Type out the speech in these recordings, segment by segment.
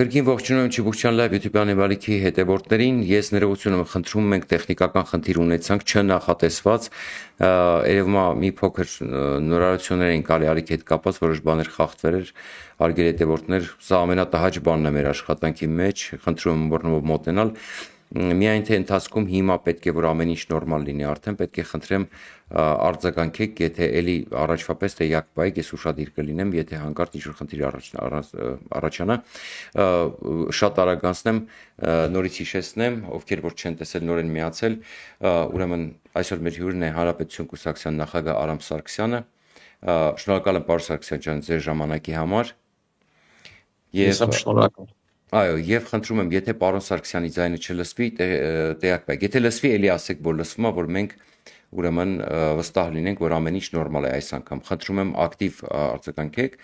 Կրկին ողջունում եմ Չիբուկչյան լայվ YouTube-յանի բարիքի հետևորդներին, ես ներողություն եմ խնդրում, մենք տեխնիկական խնդիր ունեցանք, չնախատեսված, երևում է մի փոքր նորարարություններ էին կարելի ալիքի հետ կապված, որոշ բաներ խախտվել էր, հարգելի հետևորդներ, սա ամենատհաճ բանն է մեր աշխատանքի մեջ, խնդրում եմ բռնով մոտենալ, միայն թե ընթացքում հիմա պետք է որ ամեն ինչ նորմալ լինի, արդեն պետք է խնդրեմ արձագանքեք, եթե էլի առաջվա պես թե յակպայեք, ես ուշադիր կլինեմ, եթե հանկարծ ինչ-որ խնդիր առաջանա, շատ արագանցնեմ, նորից հիշեցնեմ, ովքեր որ չեն տեսել նորեն միացել, ուրեմն այսօր մեր հյուրն է Հանրապետություն կուսակցության նախագահ Արամ Սարգսյանը, շնորհակալ եմ պարոն Սարգսյան ջան ձեր ժամանակի համար։ Ես եմ շնորհակալ։ Այո, եւ խնդրում եմ, եթե պարոն Սարգսյանի ձայնը չլսվի, տեղյակ բեք։ Եթե լսվի, էլի ասեք, որ լսվում է, որ մենք ուրեմն վստահ լինենք, որ ամեն ինչ նորմալ է այս անգամ։ Խնդրում եմ ակտիվ արձագանքեք,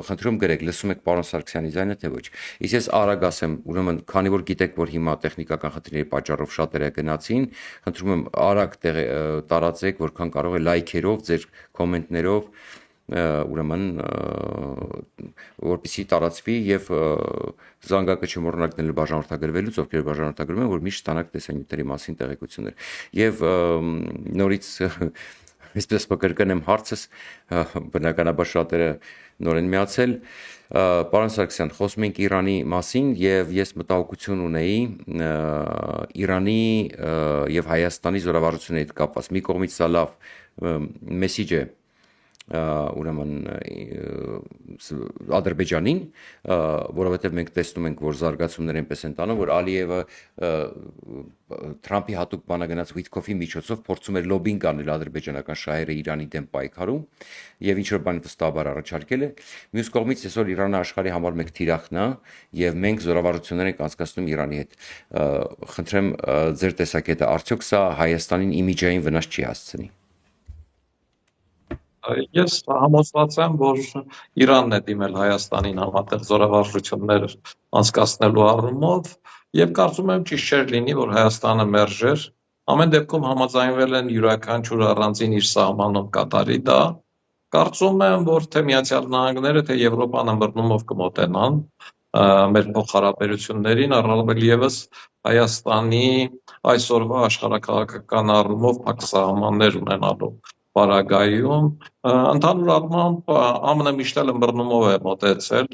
խնդրում գրեք, լսում եք պարոն Սարգսյանի ձայնը, թե ոչ։ Իսկ ես արագ ասեմ, ուրեմն քանի որ գիտեք, որ հիմա տեխնիկական խնդիրների պատճառով շատերը գնացին, խնդրում եմ արագ տարածեք, որքան կարող է լայքերով, ձեր կոմենտներով ուրեմն որպեսզի տարածվի եւ զանգակը չմոռանաք դնել բաժանորդագրվելուց, ովքեր բաժանորդագրվում են, որ միշտ ստանաք տեսանյութերի մասին տեղեկություններ։ Եվ նորից այսպես կկրկնեմ հարցս, բնականաբար շատերը նոր են միացել, պարոն Սարգսյան, խոսում ենք Իրանի մասին եւ ես մտահոգություն ունեի Իրանի եւ Հայաստանի զորավարությունների հետ կապված։ Մի կողմից սա լավ մեսիջ է ուրեմն Ադրբեջանին, որովհետև մենք տեսնում ենք, որ զարգացումներ այնպես են տանում, որ Ալիևը Թրամփի հատուկ բանագնաց Վիտկոֆի միջոցով փորձում էր լոբինգ անել ադրբեջանական շահերը Իրանի դեմ պայքարում եւ ինչ որ բան վստահաբար առաջարկել է։ Մյուս կողմից այսօր Իրանը աշխարհի համար մեկ թիրախն է եւ մենք զորավարություններ ենք անցկացնում Իրանի հետ։ Խնդրեմ ձեր տեսակետը, արդյոք սա Հայաստանին իմիջային վնաս չի հասցնի։ Ես համոզված եմ, որ Իրանն է դիմել Հայաստանին համատեղ զորավարժություններ անցկացնելու առումով եւ կարծում եմ ճիշտ չէր լինի, որ Հայաստանը մերժեր։ Ամեն դեպքում համաձայնվել են յուրաքանչյուր առանձին իր սահմանում կատարի դա։ Կարծում եմ, որ թե Միացյալ Նահանգները, թե Եվրոպան ըմբռնումով կմոտենան մեր փոխհարաբերություններին, առավել եւս Հայաստանի այսօրվա աշխարհաքաղաքական առումով փակ սահմաններ ունենալու պարագայում ընդհանուր առմամբ ԱՄՆ միշտ էլ ըմբռնումով է մոտեցել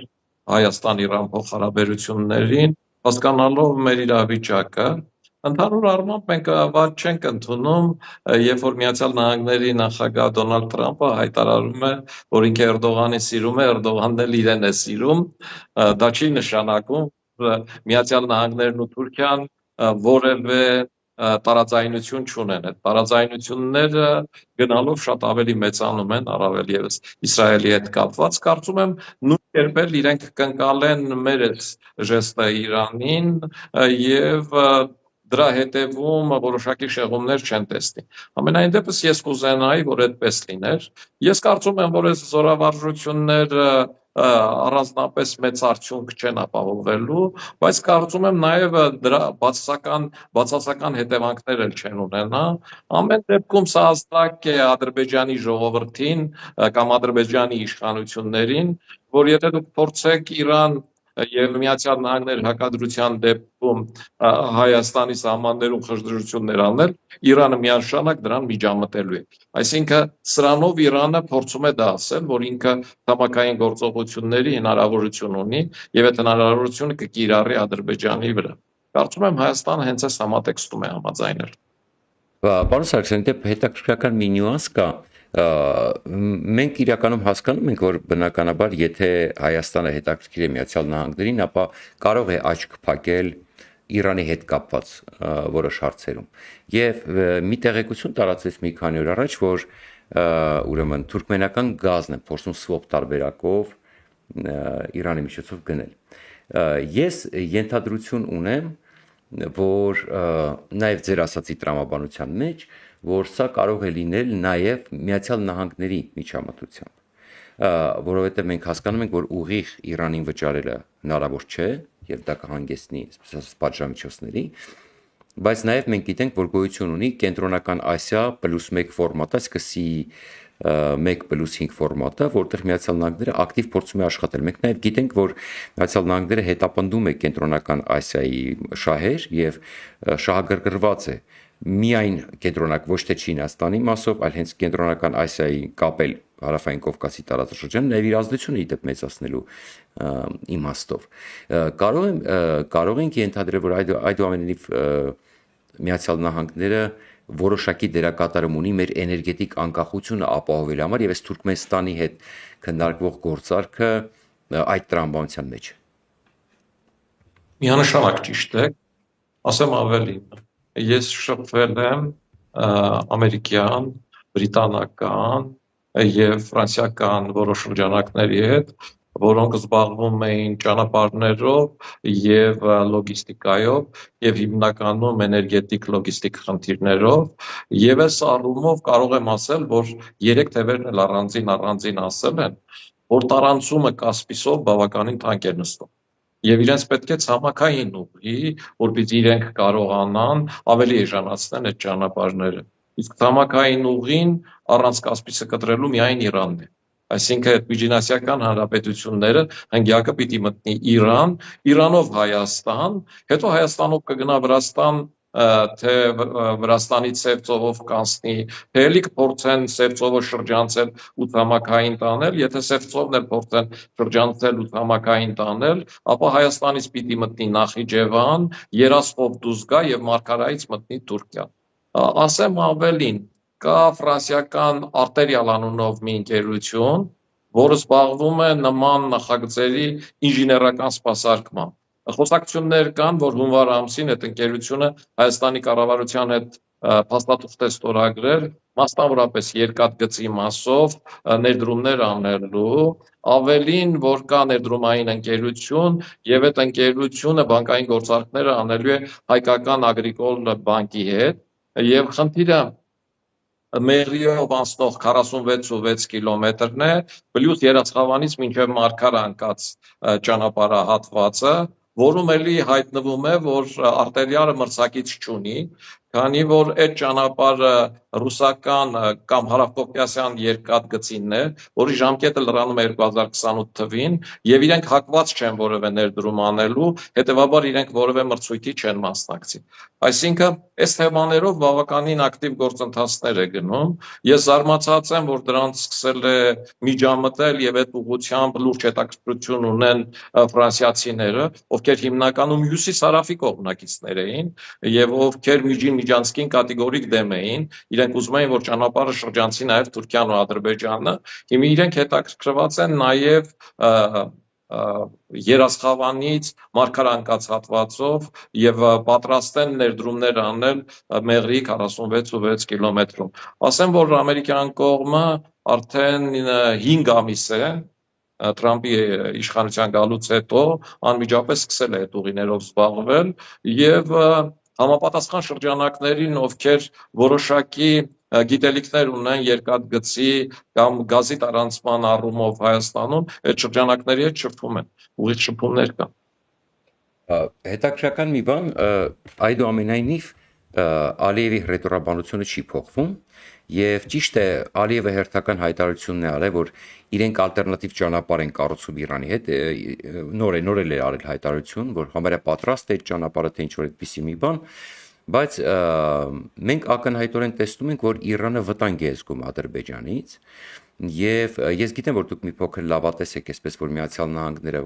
Հայաստան-Իրան փոխհարաբերություններին, հասկանալով մեր իրավիճակը, ընդհանուր առմամբ մենք վատ չենք ընդունում, երբ որ Միացյալ Նահանգների նախագահ Դոնալդ Թրամփը հայտարարում է, որ ինքը Էրդողանին սիրում է, Էրդողանն էլ իրեն է սիրում, դա չի նշանակում, որ Միացյալ Նահանգներն ու Թուրքիան որևէ տարաձայնություն չունեն, այդ տարաձայնությունները գնալով շատ ավելի մեծանում են, առավել եւս Իսրայելի հետ կապված, կարծում եմ նույն կերպ էլ իրենք կընկալեն մեր ժեստը Իրանին եւ դրա հետևում որոշակի շեղումներ չեն տեսնի։ Ամենայն դեպս ես կուզենայի, որ այդպես լիներ։ Ես կարծում եմ, որ այս զորավարժությունները առանձնապես մեծ արդյունք չեն ապահովելու, բայց կարծում եմ նաև դրա բացասական հետևանքներ էլ չեն ունենա։ Ամեն դեպքում սա հստակ է Ադրբեջանի ժողովրդին կամ Ադրբեջանի իշխանություններին, որ եթե դուք փորձեք Իրան եւ Միացյալ Նահանգներ հակադրության դեպքում Հայաստանի սահմաններում խժդժություններ անել, Իրանը միանշանակ դրան միջամտելու է։ Այսինքն սրանով Իրանը փորձում է դա ասել, որ ինքը ցամաքային գործողությունների հնարավորություն ունի եւ այդ հնարավորությունը կկիրառի Ադրբեջանի վրա։ Կարծում եմ Հայաստանը հենց այս համատեքստում է համաձայնել։ Պարոն Սարգսյան, դե հետաքրքրական մի նյուանս կա։ Մենք իրականում հասկանում ենք, որ բնականաբար եթե Հայաստանը հետաքրքիր է Միացյալ Նահանգներին, ապա կարող է աչք փակել Իրանի հետ կապված որոշ հարցերում։ Եվ մի տեղեկություն տարածվեց մի քանի օր առաջ, որ ուրեմն թուրքմենական գազն է փորձում swap տարբերակով Իրանի միջոցով գնել։ Ես ենթադրություն ունեմ, որ նաև ձեր ասացի տրամաբանության մեջ, որ սա կարող է լինել նաև Միացյալ Նահանգների միջամտությամբ, որովհետև մենք հասկանում ենք, որ ուղիղ Իրանին վճարելը հնարավոր չէ, եւ դա կհանգեցնի, այսպես ասած, պատժամիջոցների, բայց նաև մենք գիտենք, որ գոյություն ունի կենտրոնական Ասիա +1 ֆորմատ, այսինքն 1+5 ֆորմատը, որտեղ Միացյալ Նահանգները ակտիվ փորձում է աշխատել։ Մենք նաև գիտենք, որ Միացյալ Նահանգները հետապնդում է Կենտրոնական Ասիայի շահեր եւ շահագրգռված է միայն կենտրոնակ ոչ թե Չինաստանի մասով, այլ հենց Կենտրոնական Ասիայի կապել Հարավային Կովկասի տարածաշրջանը նաև իր ազդեցությունը իդեպ մեծացնելու իմաստով։ Կարող ենք ենթադրել, որ այդուամենայնիվ Միացյալ Նահանգները որոշակի դերակատարում ունի մեր էներգետիկ անկախությունը ապահովելու համար եւ այս Թուրքմենստանի հետ քննարկվող գործարքը այդ տրամաբանության մեջ է։ Միանշանակ ճիշտ է, ասեմ ավելին, ես շփվել եմ ամերիկյան, բրիտանական եւ ֆրանսիական որոշ շրջանակների հետ, որոնք զբաղվում էին ճանապարհներով եւ լոգիստիկայով եւ հիմնականում էներգետիկ լոգիստիկ խնդիրներով եւ այս առումով կարող եմ ասել, որ 3 թևերն էլ առանձին ասել են, որ տարանցումը Կասպիսով բավականին թանկ է նստում եւ իրենց պետք է ցամաքային ուղի, որպեսզի իրենք կարողանան ավելի էժանացնել այդ ճանապարհները։ Իսկ ցամաքային ուղին առանց Կասպիսը կտրելու միայն Իրանն է։ Այսինքն այդ միջինասիական հանրապետությունները հնգյակը պիտի մտնի Իրան, Իրանով Հայաստան, հետո Հայաստանով կգնա Վրաստան, թե Վրաստանից սև ծովով կանցնի, թե էլի կփորձեն սև ծովը շրջանցել ու ցամաքային տանել, եթե սև ծովն էլ փորձեն շրջանցել ու ցամաքային տանել, ապա Հայաստանից պիտի մտնի Նախիջևան, Երասխով դուրս գա եւ Մարգարայից մտնի Թուրքիա։ Ասեմ ավելին, կա ֆրանսիական Arterial անունով մի ընկերություն, որը զբաղվում է նման նախագծերի ինժեներական սպասարկմամբ։ Խոսակցություններ կան, որ հունվար ամսին այդ ընկերությունը Հայաստանի կառավարության հետ փաստաթուղթ է ստորագրել, մասնավորապես երկաթգծի մասով ներդրումներ անելու, ավելին, որ կա ներդրումային ընկերություն եւ այդ ընկերությունը բանկային գործարքները անելու է Հայկական ագրիկոլ բանկի հետ եւ խնդիրը Մեղրիով անցնող 46.6 կիլոմետրն է, պլյուս Երացխավանից մինչև Մարգար անկած ճանապարհահատվածը, որում էլի հայտնվում է, որ արտերիալը մրցակից չունի, քանի որ այդ ճանապարհը ռուսական կամ հարավկովկասյան երկաթգծինն է, որի ժամկետը լրանում է 2028 թվին, եւ իրենք հակված չեն որևէ ներդրում անելու, հետեւաբար իրենք որևէ մրցույթի չեն մասնակցի։ Այսինքն, այս թեմաներով բավականին ակտիվ գործընթացներ է գնում։ Ես զարմացած եմ, որ դրանց սկսել է միջամտել եւ այդ ուղղությամբ լուրջ հետաքրքրություն ունեն ֆրանսիացիները, ովքեր հիմնականում հյուսիս-հարավի կողմնակիցներ էին եւ ովքեր միջանցքին կատեգորիկ դեմ էին, իրենք ուզում էին, որ ճանապարհը շրջանցի նաեւ Թուրքիան ու Ադրբեջանը, հիմա իրենք հետաքրքրված են նաեւ Երասխավանից Մարգար անկած հատվածով եւ պատրաստ են ներդրումներ անել Մեղրիի 46.6 կիլոմետրում։ Ասեմ, որ ամերիկյան կողմը արդեն 5 ամիս է Թրամփի իշխանության գալուց հետո անմիջապես սկսել է այդ ուղիներով զբաղվել եւ համապատասխան շրջանակներին, ովքեր որոշակի գիտելիքներ ունեն երկաթգծի կամ գազի տարանցման առումով Հայաստանում, այդ շրջանակների հետ շփվում են, ուղիղ շփումներ կան։ Հետաքրքրական մի բան, այդուամենայնիվ Ալիևի հռետորաբանությունը չի փոխվում եւ ճիշտ է, Ալիևը հերթական հայտարարությունն է արել, որ իրենք ալտերնատիվ ճանապարհ են կառուցում Իրանի հետ, նոր է արել հայտարարություն, որ համարյա պատրաստ է այդ ճանապարհը թե ինչ-որ այդպիսի մի բան, բայց մենք ակնհայտորեն տեսնում ենք, որ Իրանը վտանգ է զգում Ադրբեջանից եւ ես գիտեմ, որ դուք մի փոքր լավատես եք, այսպես որ Միացյալ Նահանգները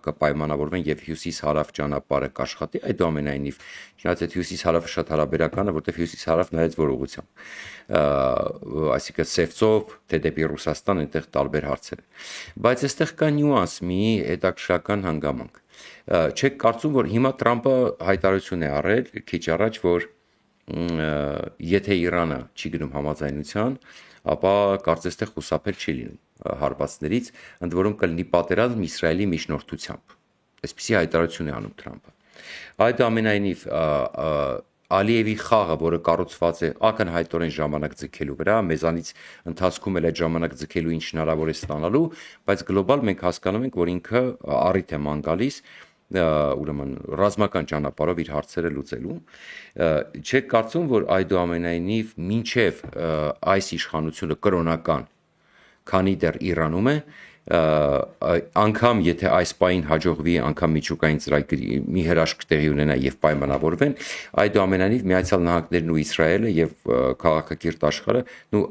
կպայմանավորվեն եւ հյուսիս-հարավ ճանապարհը կաշխատի, այդուամենայնիվ չնայած այդ հյուսիս-հարավը շատ հարաբերական է, որտեղ հյուսիս-հարավ նայած որ ուղղությամբ, այսինքն Սևծով, թե դեպի Ռուսաստան, այնտեղ տարբեր հարցեր են, բայց այստեղ կա նյուանս, մի հետաքրքրական հանգամանք, չեք կարծում, որ հիմա Թրամփը հայտարարություն է արել քիչ առաջ, որ եթե Իրանը չի գնում համաձայնության, ապա կարծես թե խուսափել չի լինում հարվածներից, ընդ որում կլինի պատերազմ Իսրայելի միջնորդությամբ։ Այսպիսի հայտարարություն է անում Թրամփը։ Այդուամենայնիվ Ալիևի խաղը, որը կառուցված է ակնհայտորեն ժամանակ ձգելու վրա, մեզանից ընթացքում էլ այդ ժամանակ ձգելու ինչ հնարավոր է ստանալու, բայց գլոբալ մենք հասկանում ենք, որ ինքը առիթ է ման գալիս ուրեմն ռազմական ճանապարհով իր հարցերը լուծելու, չեք կարծում, որ այդուամենայնիվ մինչև այս իշխանությունը կրոնական, քանի դեռ Իրանում է, անգամ եթե այս պահին հաջողվի անգամ միջուկային ծրագրի մի հրաշք տեղի ունենա եւ պայմանավորվեն, այդուամենայնիվ Միացյալ Նահանգներն ու Իսրայելը եւ քաղաքակիրթ աշխարհը,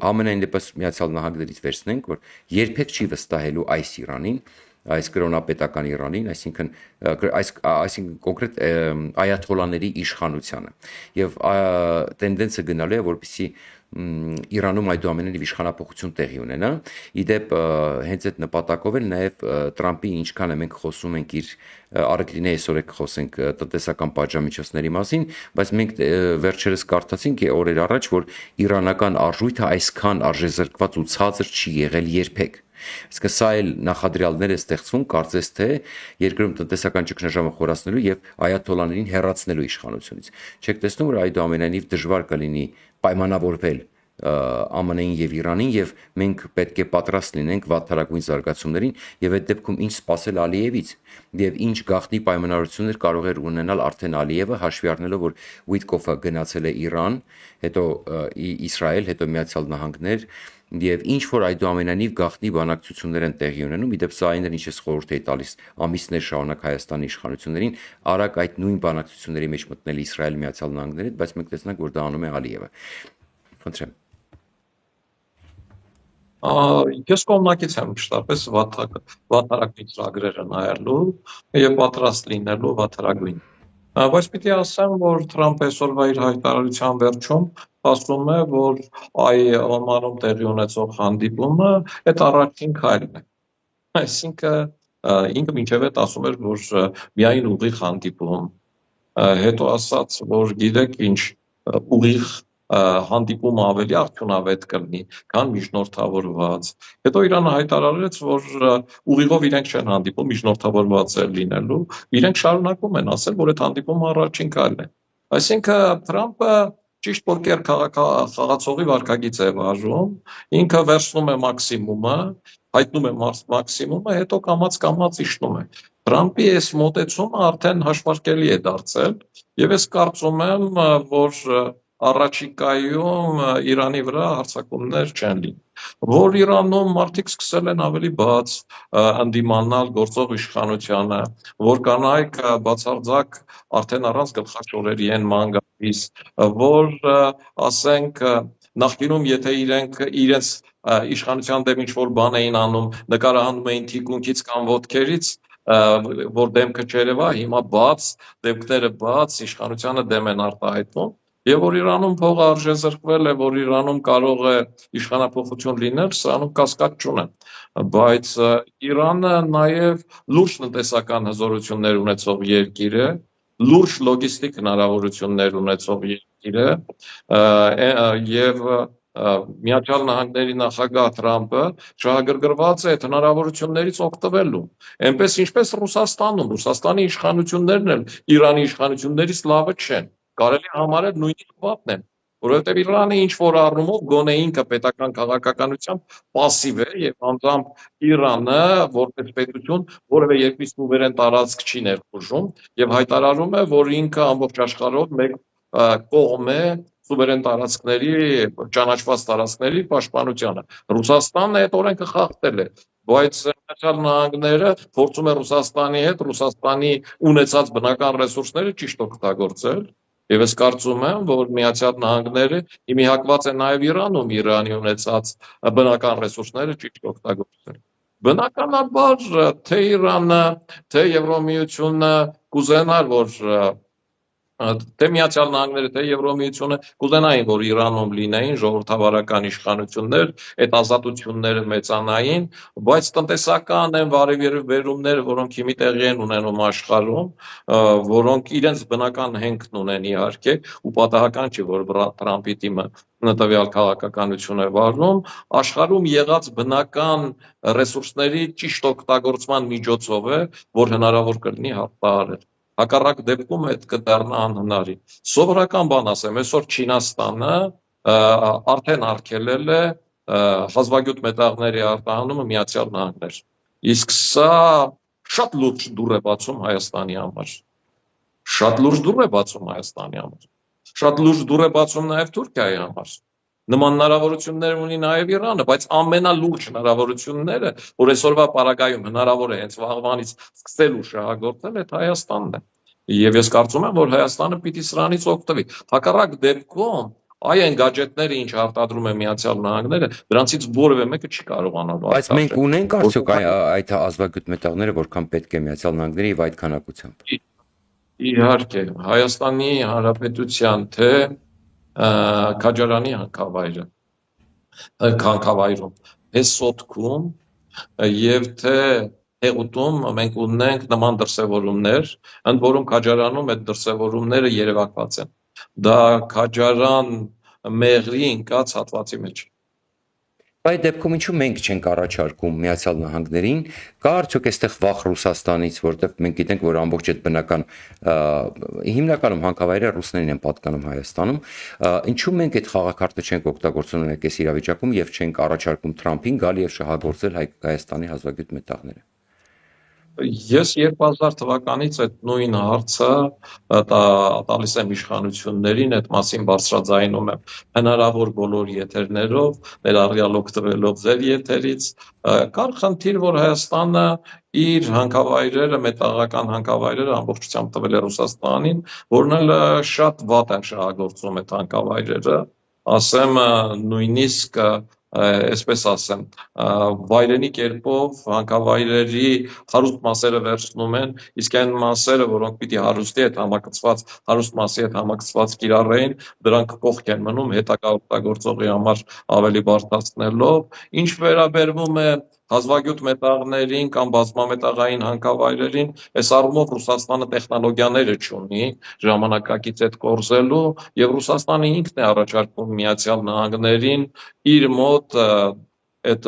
ամենայն դեպս Միացյալ Նահանգներից վերցնենք, որ երբեք չի վստահելու այս Իրանին, այս կրոնապետական Իրանին, այսինքն կոնկրետ այաթոլաների իշխանությանը եւ տենդենսը գնալու է, որպեսզի Իրանում այդուամենայնիվ իշխանապողություն տեղի ունենա։ Իդեպ հենց այդ նպատակով էլ նաև Տրամպի ինչքան է մենք խոսում ենք իր առաքինի այսօր եք խոսենք տնտեսական պատժամիջոցների մասին, բայց մենք վերջերս կարդացինք օրեր առաջ, որ իրանական արժույթը այսքան արժեզրկված ու ցածր չի եղել երբեք։ Իսկ սա էլ նախադրյալներ է ստեղծվում, կարծես թե երկրում տնտեսական ճգնաժամը խորացնելու եւ այաթոլաներին հեռացնելու իշխանությունից։ Չեք տեսնում, որ այդուամենայնիվ դժվար կլինի պայմանավորվել ԱՄՆ-ին եւ Իրանին եւ մենք պետք է պատրաստ լինենք վատթարագույն զարգացումներին եւ այդ դեպքում ինչ սпасել Ալիևից եւ ինչ գաղտնի պայմանավորություններ կարող էր ունենալ արդեն Ալիևը, հաշվի առնելով, որ Ուիտկոֆը գնացել է Իրան, հետո Իսրայել, հետո Միացյալ Նահանգներ եւ ինչ որ այդուամենայնիվ գաղտնի բանակցություններ են տեղի ունենում, իդեպ սա այն ինչ ես խորհուրդ էի տալիս ամիսներ շարունակ Հայաստանի իշխանություններին, արագ այդ նույն բանակցությունների մեջ մտնել Իսրայել Միացյալ Նահանգների, բայց մենք տեսնանք, որ դա անում է Ալիևը։ Խնդրեմ։ Ես կողմնակից եմ մշտապես վատթարագույն ծրագրերը նայելու եւ պատրաստ լինելու վատթարագույն։ Բայց պիտի ասեմ, որ Թրամփը այսօրվա իր հայտարարության վերջում ասում է, որ Օմանում տեղի ունեցող հանդիպումը այդ առաջին քայլն է։ Այսինքն ինքը մինչև այդ ասում էր, որ միայն ուղիղ հանդիպում, հետո ասաց, որ գիտեք ինչ, ուղիղ հանդիպումը ավելի արդյունավետ կլինի, քան միջնորդավորված։ Հետո Իրանը հայտարարեց, որ ուղիղով իրենք չեն հանդիպում, միջնորդավորված է լինելու, իրենք շարունակում են ասել, որ այդ հանդիպումը առաջին քայլն է։ Այսինքն Թրամփը ճիշտ պոկեր խաղացողի վարքագիծ է վարում, ինքը վերցնում է մաքսիմումը, հայտնում է մաքսիմումը, հետո կամաց իջնում է։ Թրամփի այս մոտեցումը արդեն հաշվարկելի է դարձել, եւ ես կարծում եմ, որ առաջիկայում Իրանի վրա հարձակումներ չեն լինի, որ Իրանում մարդիկ սկսել են ավելի բաց ընդդիմանալ գործող իշխանությանը, որ կանայք բացարձակ արդեն առանց գլխաշորերի են ման գալիս, որ ասենք նախկինում եթե իրենց իշխանության դեմ ինչ-որ բան էին անում, նկարահանում էին թիկունքից կամ ոտքերից, որ դեմքը չերևա, հիմա բաց, դեմքները բաց, իշխանությանը դեմ են արտահայտվում։ Եվ որ Իրանում փողը արժեզրկվել է, որ Իրանում կարող է իշխանապողություն լինել, սրանում կասկած չունեմ, բայց Իրանը նաև լուրջ տնտեսական հզորություններ ունեցող երկիր է, լուրջ լոգիստիկ հնարավորություններ ունեցող երկիր է, եւ Միացյալ Նահանգների նախագահ Թրամփը շահագրգռված է այդ հնարավորություններից օգտվելու, այնպես ինչպես Ռուսաստանի իշխանություններն էլ Իրանի իշխանություններից լավը չեն, կարելի է համարել նույնիսկ վատն են, որովհետև Իրանը ինչ որ առումով գոնե ինքը պետական քաղաքականությամբ пассив է եւ անձամբ Իրանը որպես պետություն որևէ երկրի սուվերեն տարածք չի ներխուժում եւ հայտարարում է, որ ինքը ամբողջ աշխարհով մեկ կողմ է սուվերեն տարածքների, ճանաչված տարածքների պաշտպանությանը։ Ռուսաստանը այդ օրենքը խախտել է, բայց Միացյալ Նահանգները փորձում է Ռուսաստանի հետ Ռուսաստանի ունեցած բնական ռեսուրսները ճիշտ օգտագործել։ Եվ ես կարծում եմ, որ Միացյալ Նահանգները հիմիհակված է նաև Իրանում Իրանի ունեցած բնական ռեսուրսները ճիշտ օգտագործել։ Բնականաբար թե Իրանը, թե Եվրոմիությունը կուզենար, որ թե Միացյալ Նահանգները, թե Եվրոմիությունը կուզենային, որ Իրանում լինեին ժողովրդավարական իշխանություններ, այդ ազատությունները մեծանային, բայց տնտեսական են բարեվերումները, որոնք հիմի տեղի են ունենում աշխարհում, որոնք իրենց բնական հենքն ունեն իհարկե, ու պատահական չի, որ Թրամփի թիմը տվյալ քաղաքականություն է վարում, աշխարհում եղած բնական ռեսուրսների ճիշտ օգտագործման միջոցով է, որ հնարավոր կլինի հաղթահարել։ Հակառակ դեպքում այդ կդառնա անհնարին։ Սովորական բան ասեմ, այսօր Չինաստանը արդեն արգելել է հազվագյուտ մետաղների արտահանումը Միացյալ Նահանգներ։ Իսկ սա շատ լուրջ դուռ է բացում Հայաստանի համար։ Շատ լուրջ դուռ է բացում Հայաստանի համար։ Շատ լուրջ դուռ է բացում նաև Թուրքիայի համար։ Նման հնարավորություններ ունի նաև Իրանը, բայց ամենալուրջ հնարավորությունները, որ այսօրվա պարագայում հնարավոր է հենց վաղվանից սկսելու շահագործել, այդ Հայաստանն է։ Եվ ես կարծում եմ, որ Հայաստանը պիտի սրանից օգտվի։ Հակառակ դեպքում այն գadgetները, ինչ արտադրում է Միացյալ Նահանգները, դրանցից որևէ մեկը չի կարողանա Բայց մենք ունենք արդյոք այդ ազգագյուտ մետաղները, որքան պետք է Միացյալ Նահանգների եւ այդ քանակությամբ։ Իհարկե, Հայաստանի Հանրապետության թե Քաջարանի հանքավայրում, թե Սոտքում եւ թե Հեղուտում մենք ունենք նման դրսևորումներ, ընդ որում Քաջարանում այդ դրսևորումները երևակված են։ Դա Քաջարան մեղրի ընկած հատվածի մեջ։ Այդ դեպքում ինչու մենք չենք առաջարկում Միացյալ Նահանգներին, կա արդյոք այստեղ վախ Ռուսաստանից, որտեղ մենք գիտենք, որ ամբողջ այդ բնական հիմնականում հանքավայրերը ռուսներին են պատկանում Հայաստանում, ինչու մենք այդ խաղակարգը չենք օգտագործում ունենք այս իրավիճակում եւ չենք առաջարկում Թրամփին գալ եւ շահագործել Հայաստանի հազվագյուտ մետաղները։ Ես 2000 թվականից այդ նույն հարցը տալիս եմ իշխանություններին, այդ մասին բարձրաձայնում եմ հնարավոր բոլոր եթերներով, ներառյալ օգտվելով ձեր եթերից, կար խնդիր, որ Հայաստանը իր հանքավայրերը, մետաղական հանքավայրերը ամբողջությամբ տվել է Ռուսաստանին, որն էլ շատ վատ են շահագործում այդ հանքավայրերը, ասեմ նույնիսկ այսպես ասեմ, վայրենի կերպով հանքավայրերի հարուստ մասերը վերցնում են, իսկ այն մասերը, որոնք պիտի հարուստի հետ համակցված, հարուստ մասի հետ համակցված կիրառեին, դրանք կողք են մնում հետագա օգտագործողի համար ավելի բարդացնելով, ինչ վերաբերվում է հազվագյուտ մետաղներին կամ բազմամետաղային հանքավայրերին, այս առումով Ռուսաստանը տեխնոլոգիաները չունի ժամանակակից այդ կորզելու եւ Ռուսաստանը ինքն է առաջարկում Միացյալ Նահանգներին իր մոտ այդ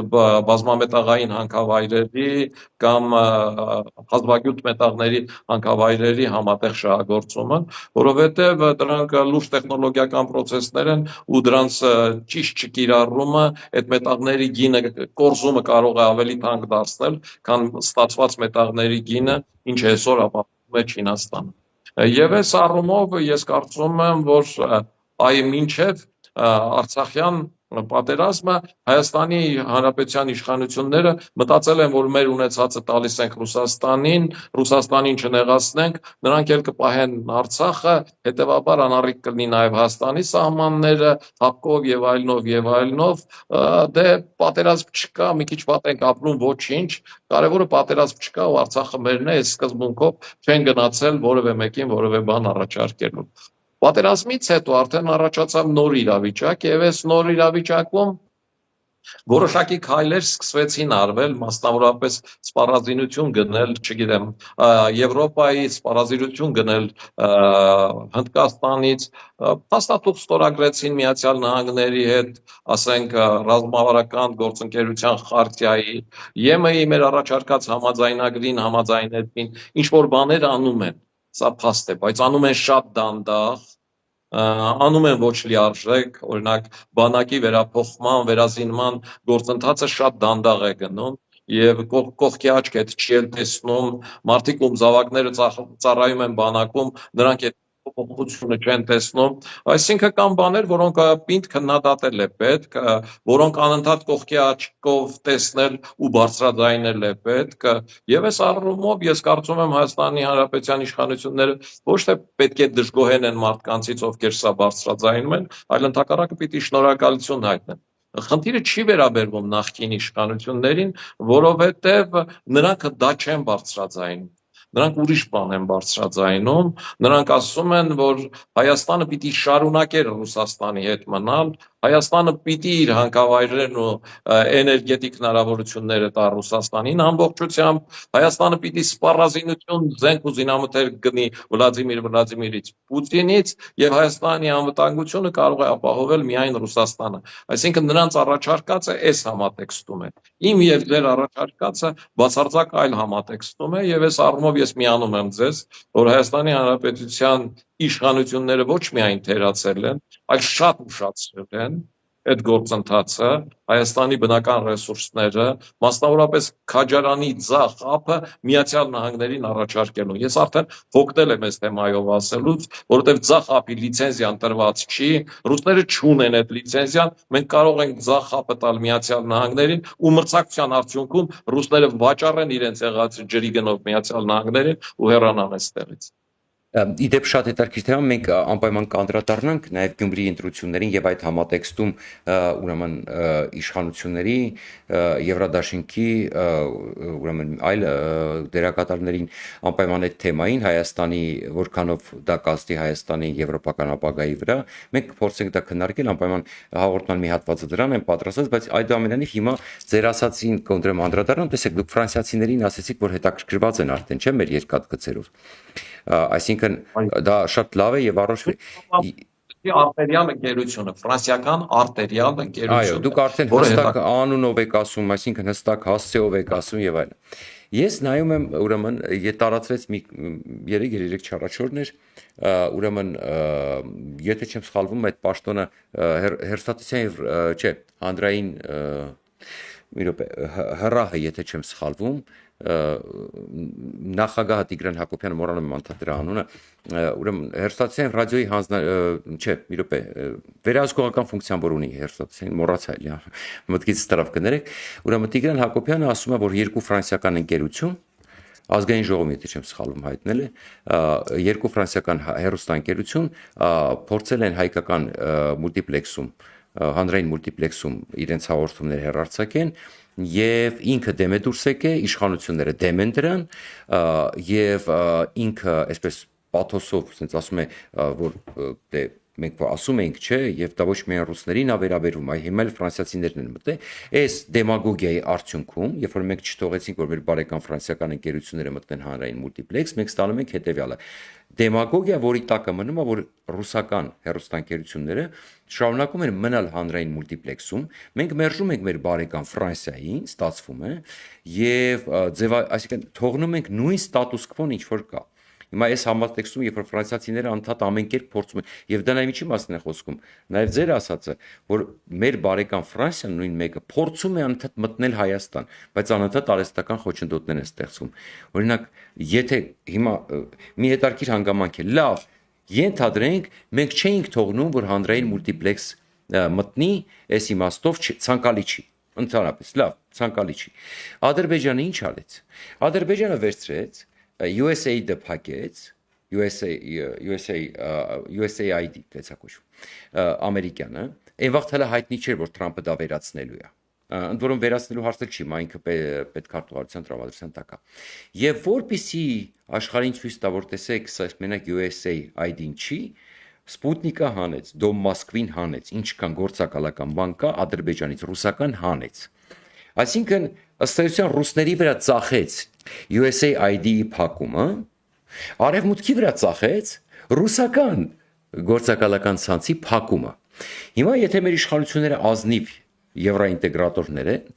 բազմամետաղային հանքավայրերի կամ հազվագյուտ մետաղների հանքավայրերի համատեղ շահագործումը, որովհետև դրանք լուրջ տեխնոլոգիական process-ներ են ու դրանց ճիշտ չկիրառումը այդ մետաղների գինը կորզումը կարող է ավելի թանկ դարձնել, քան ստացված մետաղների գինը, ինչը այսօր ապահովում է Չինաստանը։ Եվ այս առումով ես կարծում եմ, որ մինչև Արցախյան պատերազմը Հայաստանի Հանրապետության իշխանությունները մտածել են, որ մեր ունեցածը տալիս ենք Ռուսաստանին, Ռուսաստանին չնեղացնենք, նրանք էլ կպահեն Արցախը, հետևաբար անառիկ կլինի նաև Հայաստանի սահմանները, հապկով եւ այլնով, դե պատերազմ չկա, մի քիչ վատ ենք ապրում, ոչինչ, կարևորը պատերազմ չկա ու Արցախը մերն է, այս սկզբունքով չեն գնացել որևէ մեկին որևէ բան առաջարկելու։ Պատերազմից հետո արդեն առաջացավ նոր իրավիճակ եւ այս նոր իրավիճակում որոշակի քայլեր սկսվեցին արվել, մասնավորապես սպառազինություն գնել, չգիտեմ, Եվրոպայից, սպառազինություն գնել Հնդկաստանից, փաստաթուղթ ստորագրեցին Միացյալ Նահանգների հետ, ասենք, ռազմավարական գործընկերության խարտիայի, ԵՄ-ի մեր առաջարկած համաձայնագրին համաձայնեցին, ինչ որ բաներ անում են, սա փաստ է, բայց անում են շատ դանդաղ, անում են ոչ լիարժեք, օրինակ բանակի վերափոխման, վերազինման գործընթացը շատ դանդաղ է գնում եւ կողքի աչք հետ չի էլ տեսնում, մարդիկ ում զավակները ծառայում են բանակում, նրանք այդ փոփոխությունը չեն տեսնում, այսինքն կան բաներ, որոնք պինդ քննադատել է պետք, որոնք անընդհատ կողքի աչքով տեսնել ու բարձրաձայնել է պետք, եւ այս առումով ես կարծում եմ Հայաստանի Հանրապետության իշխանությունները ոչ թե պետք է դժգոհեն են մարդկանցից, ովքեր սա բարձրաձայնում են, այլ ընդհակառակը պիտի շնորհակալություն հայտնեն։ Խնդիրը չի վերաբերվում նախկին իշխանություններին, որովհետև նրանք դա չեն բարձրաձայնում։ Նրանք ուրիշ բան են բարձրաձայնում, նրանք ասում են, որ Հայաստանը պիտի շարունակեր Ռուսաստանի հետ մնալ, Հայաստանը պիտի իր հանքավայրերն ու էներգետիկ հնարավորությունները տա Ռուսաստանին ամբողջությամբ, Հայաստանը պիտի սպառազինություն, զենք ու զինամթերք գնի Վլադիմիր Վլադիմիրից Պուտինից եւ Հայաստանի անվտանգությունը կարող է ապահովել միայն Ռուսաստանը։ Այսինքն նրանց առաջարկածը այս համատեքստում է։ Իմ եւ ձեր առաջարկածը բացարձակ այլ համատեքստում է եւ այս առումով ես միանում եմ ձեզ, որ Հայաստանի Հանրապետության իշխանությունները ոչ միայն թերացել են, այլ շատ ուշացրել են այդ գործընթացը Հայաստանի բնական ռեսուրսները, մասնավորապես Քաջարանի ձախ ափը Միացյալ Նահանգներին առաջարկելու։ Ես արդեն հոգնել եմ այս թեմայով ասելուց, որովհետև ձախ ափի լիցենզիան տրված չի, ռուսները չունեն այդ լիցենզիան, մենք կարող ենք ձախ ափը տալ Միացյալ Նահանգներին ու մրցակցության արդյունքում ռուսները վաճառեն իրենց եղած ջրի գնով Միացյալ Նահանգներին ու հեռանան այստեղից։ Իդեպ շատ հետաքրքիր թեմա, մենք անպայման կանդրադառնանք նաև Գյումրիի ընտրություններին եւ այդ համատեքստում ուրեմն իշխանությունների Եվրադաշինքի ուրեմն այլ դերակատարներին անպայման այդ թեմային Հայաստանի որքանով դա կազմի Հայաստանի եվրոպական ապագայի վրա մենք փորձենք դա քննարկել անպայման հաղորդման մի հատվածը դրան են պատրաստած, բայց այդուամենայնիվ հիմա ձեր ասացին կոնտրեմ անդրադառնամ, տեսեք դուք ֆրանսիացիներին ասեցիք, որ հետաքրքրված են արդեն, չէ՞, մեր երկաթգծերով։ Այսինքն դա շատ լավ է եւ առողջ արտերիալ ընկերությունը, ֆրանսիական արտերիալ ընկերությունը։ Այո, դուք արդեն հստակ անունով եք ասում, այսինքն հստակ հասցեով եք ասում եւ այլն։ Ես նայում եմ, ուրեմն, տարածվեց մի 3 չառաջորդն էր, ուրեմն, եթե չեմ սխալվում, այդ պաշտոնը հերթատեսային, չէ, հանրային մի րոպե, հրահը, եթե չեմ սխալվում, նախագահ Տիգրան Հակոբյանը, մոռանում եմ անդադրա անունը, ուրեմն հերթատեսային ռադիոյի չէ, մի րոպե, վերահսկողական ֆունկցիան որ ունի հերթատեսային, մոռացա էլի, մտքից տարավ կներեք, ուրեմն Տիգրան Հակոբյանը ասում է, որ երկու ֆրանսիական ընկերություն ազգային ժողովում, եթե չեմ սխալվում հայտնել է, երկու ֆրանսիական հեռուստաընկերություն փորձել են հայկական մուլտիպլեքսում, հանրային մուլտիպլեքսում իրենց հաղորդումներ հեռարձակեն եւ ինքը դեմ է դուրս եկել, իշխանությունները դեմ են դրան եւ ինքը այսպես պաթոսով ասենց ասում է, որ դե մենք ասում ենք, չէ, եւ դա ոչ միայն ռուսներին է վերաբերում, այլ հիմա էլ ֆրանսիացիներն են մտել, այս դեմագոգիայի արդյունքում, երբ որ մենք չթողեցինք, որ մեր բարեկամ ֆրանսիական ընկերությունները մտնեն հանրային մուլտիպլեքս, մենք ստանում ենք հետեւյալը. դեմագոգիա, որի տակը մնում է, որ ռուսական հեռուստաընկերությունները շարունակում են մնալ հանրային մուլտիպլեքսում, մենք մերժում ենք մեր բարեկամ Ֆրանսիային, ստացվում է, եւ այսինքն թողնում ենք նույն ստատուս քվոն, ինչ որ կա։ Հիմա այս համատեքստում, երբ որ ֆրանսիացիները անդադ ամեն կերպ փորձում են, եւ դա նայ ինչի մասին է խոսքում, նաեւ ձեր ասածը, որ մեր բարեկամ Ֆրանսիան նույն մեկը փորձում է անդադ մտնել Հայաստան, բայց անընդհատ արհեստական խոչընդոտներ են ստեղծվում։ Օրինակ, եթե հիմա մի հետարքիր հանգամանք է, լավ, ենթադրենք, մենք չէինք թողնում, որ հանրային մուլտիպլեքս մտնի, այս իմաստով ցանկալի չի։ Ընդհանրապես, լավ, ցանկալի չի։ Ադրբեջանը ինչ արեց։ Ադրբեջանը վերցրեց USAID-ը փակեց, USAID տեսակոչվում, ամերիկյանը, այն վաղ հələ հայտնի չէր, որ Թրամփը դա վերացնելու է։ Ընդ որում վերացնելու հարցը չի, ինքը պետքարտուղարության տրամադրության տակ է։ Եվ որպեսզի աշխարհին ցույց տա, որ տեսեք, սա մենակ USAID-ին չի, Սպուտնիկը հանեց, Դոմ Մոսկվին հանեց, ինչքան գործակալական բան կա, Ադրբեջանից ռուսական հանեց։ Այսինքն, ըստ էության ռուսների վրա ծախեց USAID-ի փակումը, արևմուտքի վրա ծախեց ռուսական գործակալական ցանցի փակումը։ Հիմա եթե մեր իշխանությունները ազնիվ եվրոինտեգրատորներ են,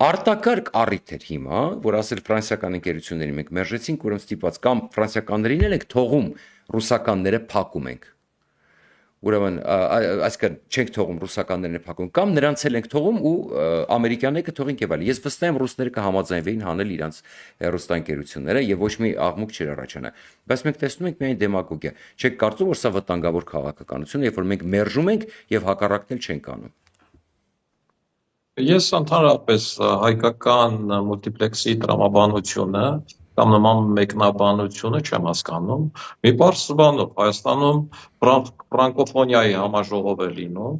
արտակարգ առիթ էր հիմա, որ ասել ֆրանսիական ընկերություններին մենք մերժեցինք, ուրեմն ստիպված կամ ֆրանսիականներին էլ ենք թողում, ռուսականները փակում ենք։ Ուրեմն այսինքն չենք թողում ռուսականներն փակում կամ նրանց էլ ենք թողում ու ամերիկյանները կթողենք եւ այլ։ Ես վստահ եմ ռուսները կհամաձայնվեին հանել իրանց հեռուստաընկերությունները եւ ոչ մի աղմուկ չէր առաջանա։ Բայց մենք տեսնում ենք միայն դեմագոգիա։ Չեք կարծում, որ սա վտանգավոր քաղաքականություն է, երբ որ մենք մերժում ենք եւ հակառակն էլ չենք անում։ Ես ընդհանրապես հայկական մուլտիպլեքսի տրամաբանությունը կամ նման մեկնաբանությունը չեմ հասկանում։ Մի պարզ բանով Հայաստանում ֆրանկոֆոնիայի համաժողով է լինում,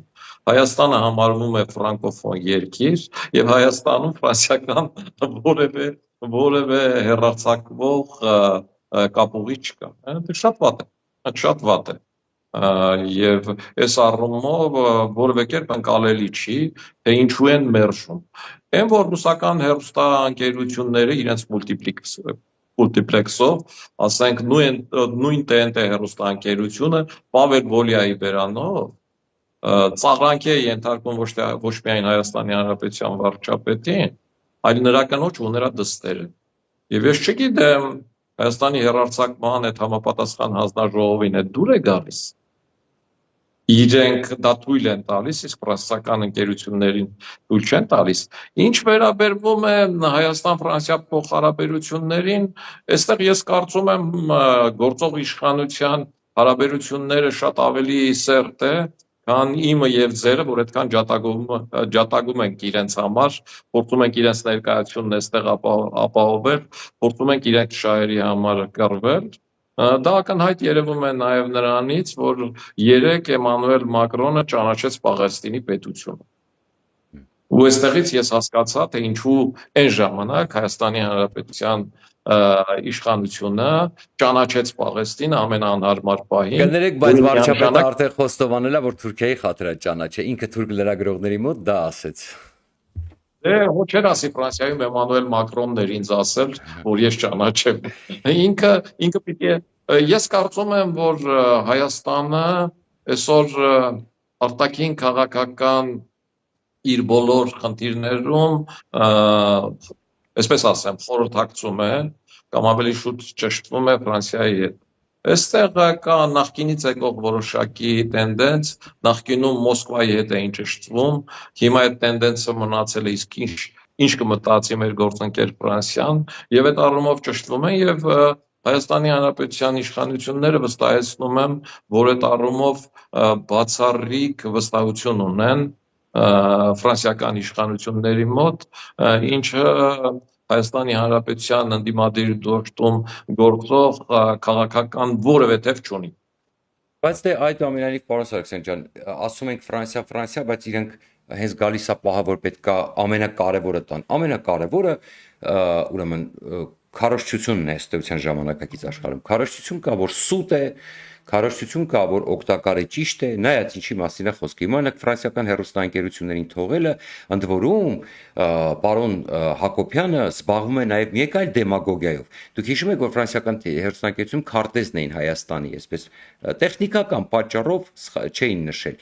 Հայաստանը համարվում է ֆրանկոֆոն երկիր եւ Հայաստանում ֆրանսիական որևէ հեռարձակվող կապուղի չկա։ Դա շատ վատ է, շատ վատ է։ Եվ այս առումով որևէ կերպ ընկալելի չի, թե ինչու են մերժում։ Այն որ ռուսական հեռուստաընկերությունները իրենց մուլտիպլեքսով, ասենք նույն TNT հեռուստաընկերությունը Պավել Բոլիայի բերանով ծաղրանքի է ենթարկում ոչ միայն Հայաստանի Հանրապետության վարչապետին, այլ նրա կնոջ ու նրա դստերը։ Եվ ես չգիտեմ Հայաստանի հեռարձակման այդ համապատասխան հանձնաժողովին այդ դուր է գալիս։ իրենք դա թույլ են տալիս, իսկ ֆրանսիական ընկերություններին թույլ չեն տալիս։ Ինչ վերաբերվում է Հայաստան-Ֆրանսիա փոխհարաբերություններին, այստեղ ես կարծում եմ գործող իշխանության հարաբերությունները շատ ավելի սերտ է, քան իմը եւ ձերը, որ այդքան ջատագում ենք իրենց համար, փորձում ենք իրենց ներկայությունն այստեղ ապահովել, փորձում ենք իրենց շահերի համար կռվել։ Դա ակնհայտ երևում է նաև նրանից, որ երեկ Էմանուել Մակրոնը ճանաչեց Պաղեստինի պետությունը։ Ու այստեղից ես հասկացա, թե ինչու այն ժամանակ Հայաստանի Հանրապետության իշխանությունը ճանաչեց Պաղեստինը ամենաանհարմար պահին։ Կներեք, բայց վարչապետը արդեն խոստովանել է, որ Թուրքիայի խաթր է ճանաչել, ինքը թուրք լրագրողների մոտ դա ասեց։ Ոչ էր ասի Ֆրանսիայում Էմանուել Մակրոնն էր ինձ ասել, որ ես ճանաչեմ։ Ինքը պիտի ես կարծում եմ, որ Հայաստանը այսօր արտաքին քաղաքական իր բոլոր խնդիրներում, այսպես ասեմ, խորհրդակցում է կամ ավելի շուտ ճշտվում է Ֆրանսիայի հետ։ Այստեղ կա նախկինից եկող որոշակի տենդենց, նախկինում Մոսկվայի հետ էին ճշտվում, հիմա այդ տենդենսը մնացել է, իսկ ինչ կմտածի մեր գործընկեր Ֆրանսիան, եւ այդ առումով ճշտվում են եւ Հայաստանի Հանրապետության իշխանությունները վստահեցնում եմ, որ այդ առումով բացառիկ վստահություն ունեն ֆրանսիական իշխանությունների մոտ, ինչը Հայաստանի Հանրապետության ընդդիմադիր դաշտում գործող քաղաքական որևէ թեւ չունի։ Բայց դե այդուամենայնիվ, պարոն Սարգսյան ջան, ասում ենք Ֆրանսիա, բայց իրենք հենց գալիս է պահը, որ պետք է ամենակարևորը տան։ Ամենակարևորը ուրեմն քարոզչությունն է ըստեյության ժամանակակից աշխարհում։ Քարոզչություն կա, որ սուտ է, քարոզչություն կա, որ օգտակար է, ճիշտ է, նայած ինչի մասին է խոսքը։ Հիմա նույնիսկ ֆրանսիական հեռուստաընկերություններին թողելը, ընդ որում պարոն Հակոբյանը զբաղվում է նաև մեկ այլ դեմագոգիայով։ Դուք հիշում եք, որ ֆրանսիական հեռուստաընկերություն քարտեզն էին Հայաստանի, այսպես տեխնիկական պատճառով չէին նշել։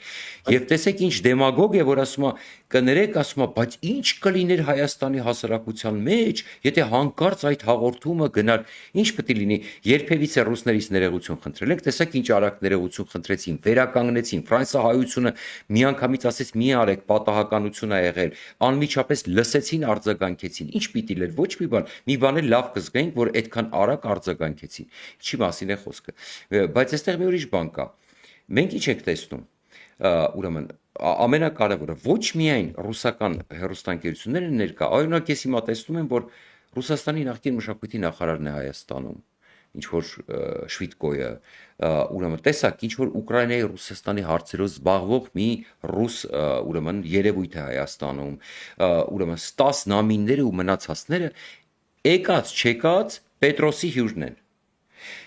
Եվ տեսեք ինչ դեմագոգիա, որ ասում է, կներեք, ասում է, բայց ինչ կլիներ Հայաստանի հասարակության մեջ, եթե հանկարծ այդ հաղորդումը գնար, ինչ պետք է լինի, երբևիցե ռուսներից ներողություն խնդրել ենք, տեսեք ինչ արագ ներողություն խնդրեցին, վերականգնեցին, ֆրանսահայությունը միանգամից ասեց մի արեք, պատահականություն է եղել, անմիջապես լսեցին, արձագանքեցին, ինչ պիտի լեր, ոչ մի բան էլ լավ կզգայինք, որ այդքան արագ արձագանքեցին, ինչի մասին է խոսքը, բայց այստեղ մի ուրիշ բան կա, մենք ինչ ենք տեսնում, ուրեմն ամենակարևորը ոչ միայն ռուսական հեռուստաընկերությունները ներկա, օրինակ ես հիմա տեսնում եմ, որ Ռուսաստանի նախկին մշակույթի նախարարն է Հայաստանում, ինչ որ Շվիդկոյը, ուրեմն տեսակ, ինչ որ Ուկրաինայի Ռուսաստանի հարցերով զբաղվող մի ռուս ուրեմն երևույթ է Հայաստանում, ուրեմն Ստաս Նամինները ու մնացածները եկած չեկած Պետրոսի հյուրն են։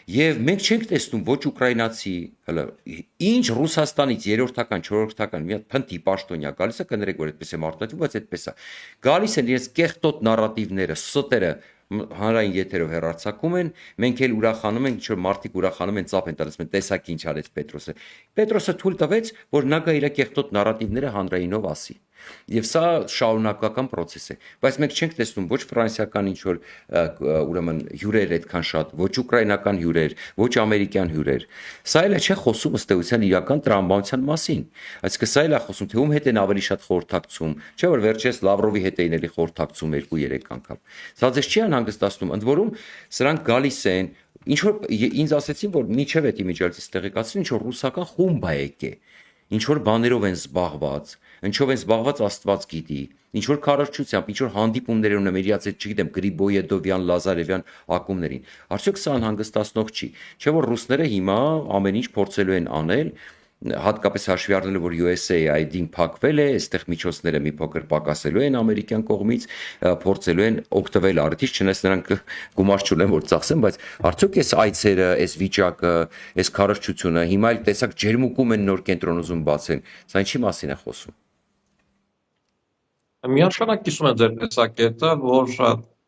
Եվ մենք չենք տեսնում ոչ ուկրաինացի, հələ ինչ Ռուսաստանից երրորդական, չորրորդական մի հատ փնտի պաշտոնյա գալիս է, կներեք, որ այդպես է մարտահայտվում, բայց այդպես է։ Գալիս են իրենց կեղտոտ նարատիվները, սոտերը հանրային եթերով հեռարձակում են, մենք էլ ուրախանում ենք, ինչ որ մարդիկ ուրախանում են, ծափ են տալիս, մենք տեսակ ինչ արեց Պետրոսը։ Պետրոսը թույլ տվեց, որ նա գա իր կեղտոտ նարատիվները հանրայինով ասի։ Եվ սա շարունակական process է, բայց մենք չենք տեսնում ոչ ֆրանսիական ինչ որ ուրեմն հյուրեր այդքան շատ, ոչ ուկրաինական հյուրեր, ոչ ամերիկյան հյուրեր։ Սա էլ չէ խոսում ըստ էության իրական տրամաբանության մասին։ Այսինքն սա էլ է խոսում, թե ում հետ են ավելի շատ խորհրդակցում, չէ՞ որ վերջերս Լավրովի հետ էին էլի խորհրդակցում 2-3 անգամ։ Սա ձեզ չի անհանգստացնում, ընդ որում սրանք գալիս են, ինչ որ ինձ ասեցին, որ միջև էդի միջոցից տեղեկացրին, ինչ որ ռուսական խումբ է եկե, ինչ որ բաներով են զբաղված, ինչով են զբաղված Աստված գիտի, ինչ որ քարոզչությամբ, ինչ որ հանդիպումներ ունեմ իրաց հետ, չգիտեմ, Գրիբոյեդովյան, Լազարևյան ակումբներին։ Արդյոք սա անհանգստացնող չի։ Չէ՞ որ ռուսները հիմա ամեն ինչ փորձելու են անել, հատկապես հաշվի առնելով, որ USAID-ին փակվել է, այստեղ միջոցները մի փոքր պակասելու են ամերիկյան կողմից, փորձելու են օգտվել արդից, չնայած նրանք գումար չունեն, որ ծախսեն, բայց արդյոք այս այցերը, այս վիճակը, այս քարոզչությունը հիմա էլ տեսակ ջերմուկում են նոր կենտրոն ուզում բացեն, սա ինչի մասին է խոսում։ Միանշանակ կիսում եմ ձեր տեսակետը, որ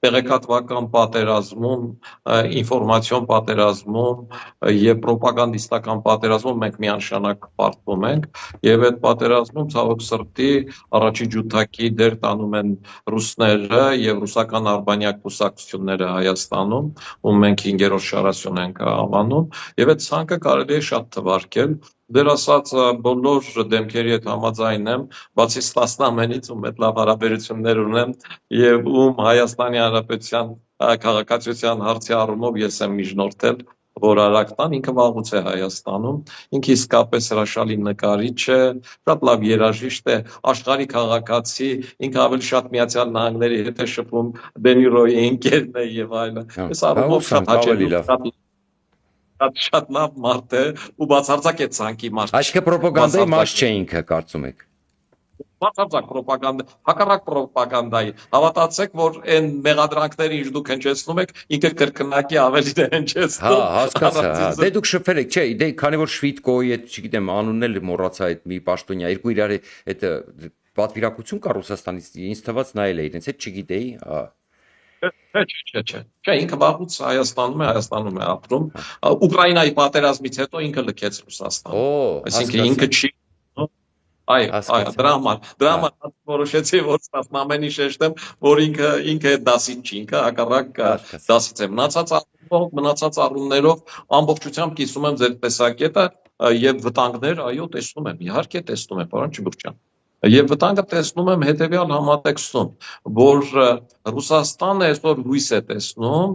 տեղեկատվական պատերազմում, ինֆորմացիոն պատերազմում եւ ռոպագանդիստական պատերազմում մենք միանշանակ պարտվում ենք եւ այդ պատերազմում ցավոք սրտի առաջի ջութակի դեր տանում են ռուսները եւ ռուսական արբանյակ կուսակցությունները Հայաստանում, ում մենք 5-րդ շարասյուն ենք անվանում եւ այդ ցանկը կարելի է շատ թվարկել Դեր ասած բոլոր դեմքերի հետ համաձայն եմ, բացի Ստասնամենից, ում հետ լավ հարաբերություններ ունեմ, եւ ում Հայաստանի Հանրապետության քաղաքացիության հարցի առումով ես եմ միջնորդել, որ արագ տան, ինքը վաղուց է Հայաստանում, ինքը իսկապես հրաշալի նկարիչ է, շատ լավ երաժիշտ է, աշխարհի քաղաքացի, ինքը ավելի շատ Միացյալ Նահանգների հետ է շփում, Դենիրոյի ընկերն է եւ այլն։ Այս առումով շատ հաճելի շատ լավ մարդ է ու բացարձակ է ցանկի մարդ։ Այսինքն ռոպագանդայի մաս չէ ինքը, կարծում եք։ Բացարձակ ռոպագանդա, հակառակ ռոպագանդայի։ Հավատացեք, որ այն մեղադրանքները, ինչ դուք հնչեցնում եք, ինքը կրկնակի ավելի է հնչեցնում։ Հա, հասկացա։ Դե դուք շփվել եք, չէ, դե քանի որ Շվիդկոյի այդ, չգիտեմ, անունն էլ մոռացա այդ մի պաշտոնյա, երկու իրար այդ պատվիրակություն կա Ռուսաստանից, ինձ թվաց նայել է իրենց, այդ չգիտեի, հա։ Չէ, ինքը վաղուց Հայաստանում է ապրում։ Ուկրաինայի պատերազմից հետո ինքը լքեց Ռուսաստանը։ Այսինքն ինքը չի այո, դրա համար որոշեցի, որ Ստասնամենի շեշտեմ, որ ինքը դասից չի, ինքը հակառակ դասից է։ Մնացած առումներով ամբողջությամբ կիսում եմ ձեր տեսակետը եւ վտանգներ, այո, տեսնում եմ, իհարկե տեսնում եմ, պարոն Չիբուրչյան։ Եվ վտանգը տեսնում եմ հետևյալ համատեքստում, որ Ռուսաստանը այսօր հույս է տեսնում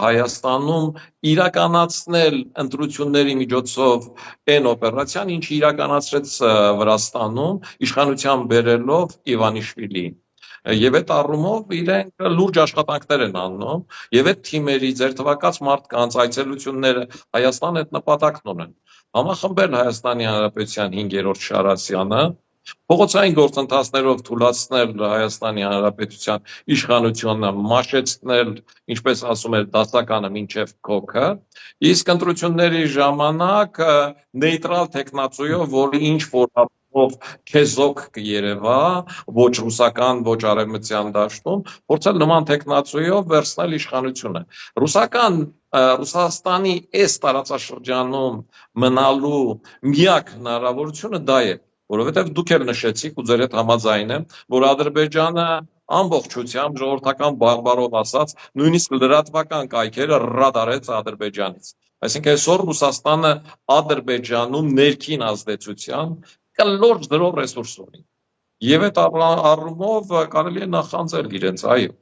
Հայաստանում իրականացնել ընտրությունների միջոցով այն օպերացիան, ինչը իրականացրեց Վրաստանում, իշխանության բերելով Իվանիշվիլիին։ Եվ այդ առումով իրենք լուրջ աշխատանքներ են անում, եւ այդ թիմերի ձեր թվակած մարդկանց այցելությունները Հայաստան այդ նպատակն ունեն։ Համախմբել Հայաստանի Հանրապետության 5-րդ շարասյանը, փողոցային գործընթացներով թույլատրել Հայաստանի Հանրապետության իշխանությունը, մաշեցնել, ինչպես ասում էր, դասականը մինչև քոքը, իսկ ընտրությունների ժամանակ նեյտրալ տեխնացույով, որը ինչ որ ով քեզոք կերևա, ոչ ռուսական, ոչ արևմտյան դաշտում, փորձել նման տեխնացույով վերցնել իշխանությունը։ Ռուսաստանի այս տարածաշրջանում մնալու միակ հնարավորությունը դա է, որովհետև դուք էլ նշեցիք ու ձեր հետ համաձայն եմ, որ Ադրբեջանը ամբողջությամբ ժողովրդական բարբառով ասած, նույնիսկ լրատվական կայքերը ռադարեց Ադրբեջանից։ Այսինքն այսօր Ռուսաստանը Ադրբեջանում ներքին ազդեցության կլոր զրո ռեսուրս ունի։ Եվ այդ առումով կարելի է նախանձել իրենց, այո։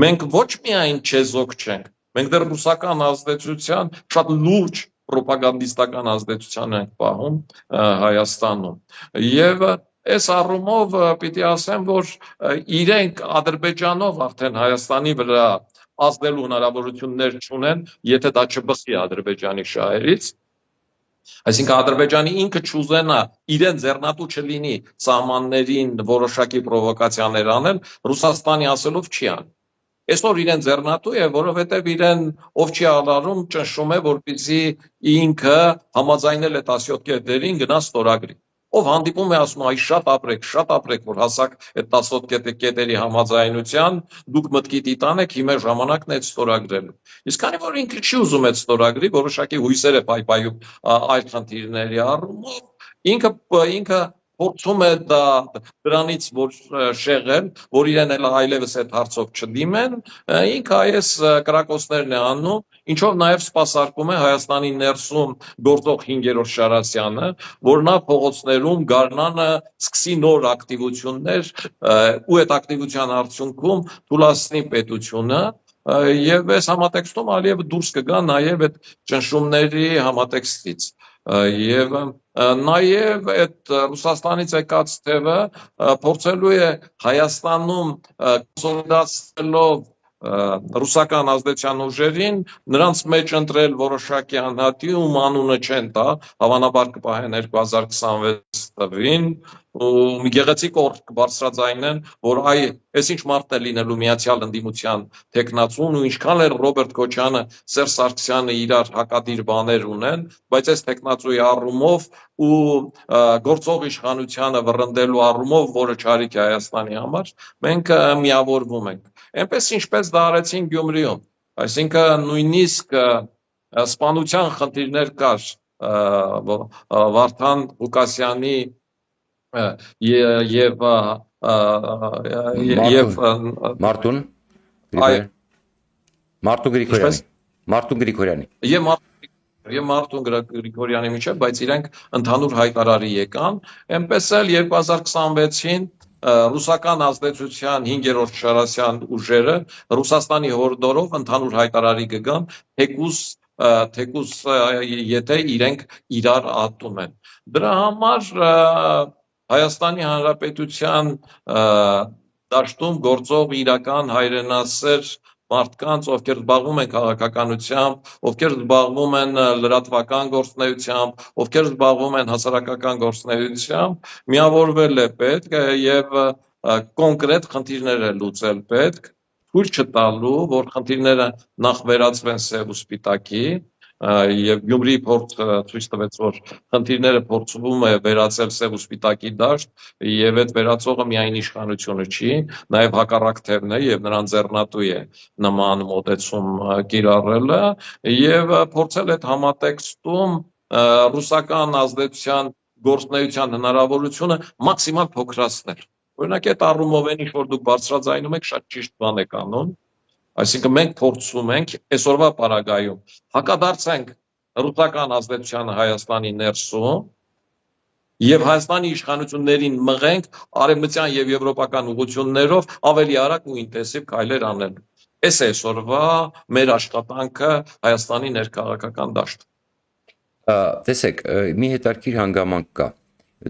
Մենք ոչ միայն չեզոք չենք, մենք դեռ ռուսական ազդեցության շատ լուրջ ռոպագանդիստական ազդեցության ենք պահում Հայաստանում։ Եվ այս առումով պիտի ասեմ, որ իրենք Ադրբեջանով արդեն Հայաստանի վրա ազդելու հնարավորություններ չունեն, եթե դա չբխի Ադրբեջանի շահերից։ Այսինքն Ադրբեջանի ինքը չուզենա իրեն ձեռնատու չլինի սահմաններին որոշակի պրովոկացիաներ անել, Ռուսաստանի ասելով չի անի։ Այսօր իրեն ձեռնատու է, որովհետև իրեն ով չի ալարում ճնշում է, որպեսզի ինքը համաձայնել է 17 կետերին գնա ստորագրի։ Ով հանդիպում է ասում այ շատ ապրեք, որ հասակ այդ 17 կետերի համաձայնության, դուք մտքի տիտանեք, հիմա ժամանակն է այդ ստորագրելու։ Իսկ քանի որ ինքը չի ուզում այդ ստորագրի, որոշակի հույսեր է պայպայում այլ խնդիրների առումով, ինքը փորձում է դրանից որ շեղել, որ իրեն էլ այլևս այդ հարցով չդիմեն, ինքը այս կրակոցներն է անում, ինչով նաև սպասարկում է Հայաստանի ներսում գործող 5-րդ շարասյանը, որ նա փողոցներում գարնանը սկսի նոր ակտիվություններ ու այդ ակտիվության արդյունքում թուլացնի պետությունը եւ այս համատեքստում Ալիևը դուրս կգա նաև այդ ճնշումների համատեքստից եւ նաև այդ Ռուսաստանից եկած թևը փորձելու է Հայաստանում կոնսոլիդացնելով ռուսական ազդեցության ուժերին նրանց մեջ ընտրել որոշակի անհատի ում անունը չեն տա, հավանաբար կպահեն 2026 թվին ու մի գեղեցիկ օր կբարձրաձայնեն, որ այս ինչ մարդն է լինելու միացյալ ընդդիմության տեխնացուն ու ինչքան էլ Ռոբերտ Քոչյանը, Սերժ Սարգսյանը իրար հակադիր բաներ ունեն, բայց այս տեխնացուի առումով ու գործող իշխանությանը վռնդելու առումով, որը չարիք է Հայաստանի համար, մենք միավորվում ենք։ Այնպես ինչպես դա արեցին Գյումրիում, այսինքն նույնիսկ սպանության խնդիրներ կար Վարդան Ղուկասյանի եւ Մարտուն Գրիգորյանի։ Եւ եւ Մարտուն Գրիգորյանի միջև, բայց իրենք ընդհանուր հայտարարի եկան, այնպես էլ 2026-ին ռուսական ազդեցության 5-րդ շարասյան ուժերը Ռուսաստանի հորդորով ընդհանուր հայտարարի կգան, թեկուզ եթե իրենք իրար ատում են։ Դրա համար Հայաստանի Հանրապետության դաշտում գործող իրական հայրենասեր մարդկանց, ովքեր զբաղվում են քաղաքականությամբ, ովքեր զբաղվում են լրատվական գործունեությամբ, ովքեր զբաղվում են հասարակական գործունեությամբ, միավորվել է պետք եւ կոնկրետ խնդիրներ է լուծել պետք, թույլ չտալու, որ խնդիրները նախ վերածվեն սև ու սպիտակի, եւ Գյումրիի փորձը ցույց տվեց, որ խնդիրները փորձվում է վերածել սև ու սպիտակի դաշտ եւ այդ վերածողը միայն իշխանությունը չի, նաեւ հակառակ թևն է եւ նրան ձեռնատու է նման մոտեցում կիրառելը եւ փորձել այդ համատեքստում ռուսական ազդեցության գործունեության հնարավորությունը մաքսիմալ փոքրացնել։ Օրինակ այդ առումով ինչ որ դուք բարձրաձայնում եք, շատ ճիշտ բան եք անում։ Այսինքն մենք փորձում ենք այսօրվա պարագայում հակադարձենք ռուսական ազդեցությանը Հայաստանի ներսում եւ Հայաստանի իշխանություններին մղենք արևմտյան եւ եվրոպական ուղղություններով ավելի արագ ու ինտենսիվ քայլեր անելու։ Այս է այսօրվա մեր աշխատանքը Հայաստանի ներքաղաքական դաշտում։ Տեսեք, մի հետաքրքիր հանգամանք կա։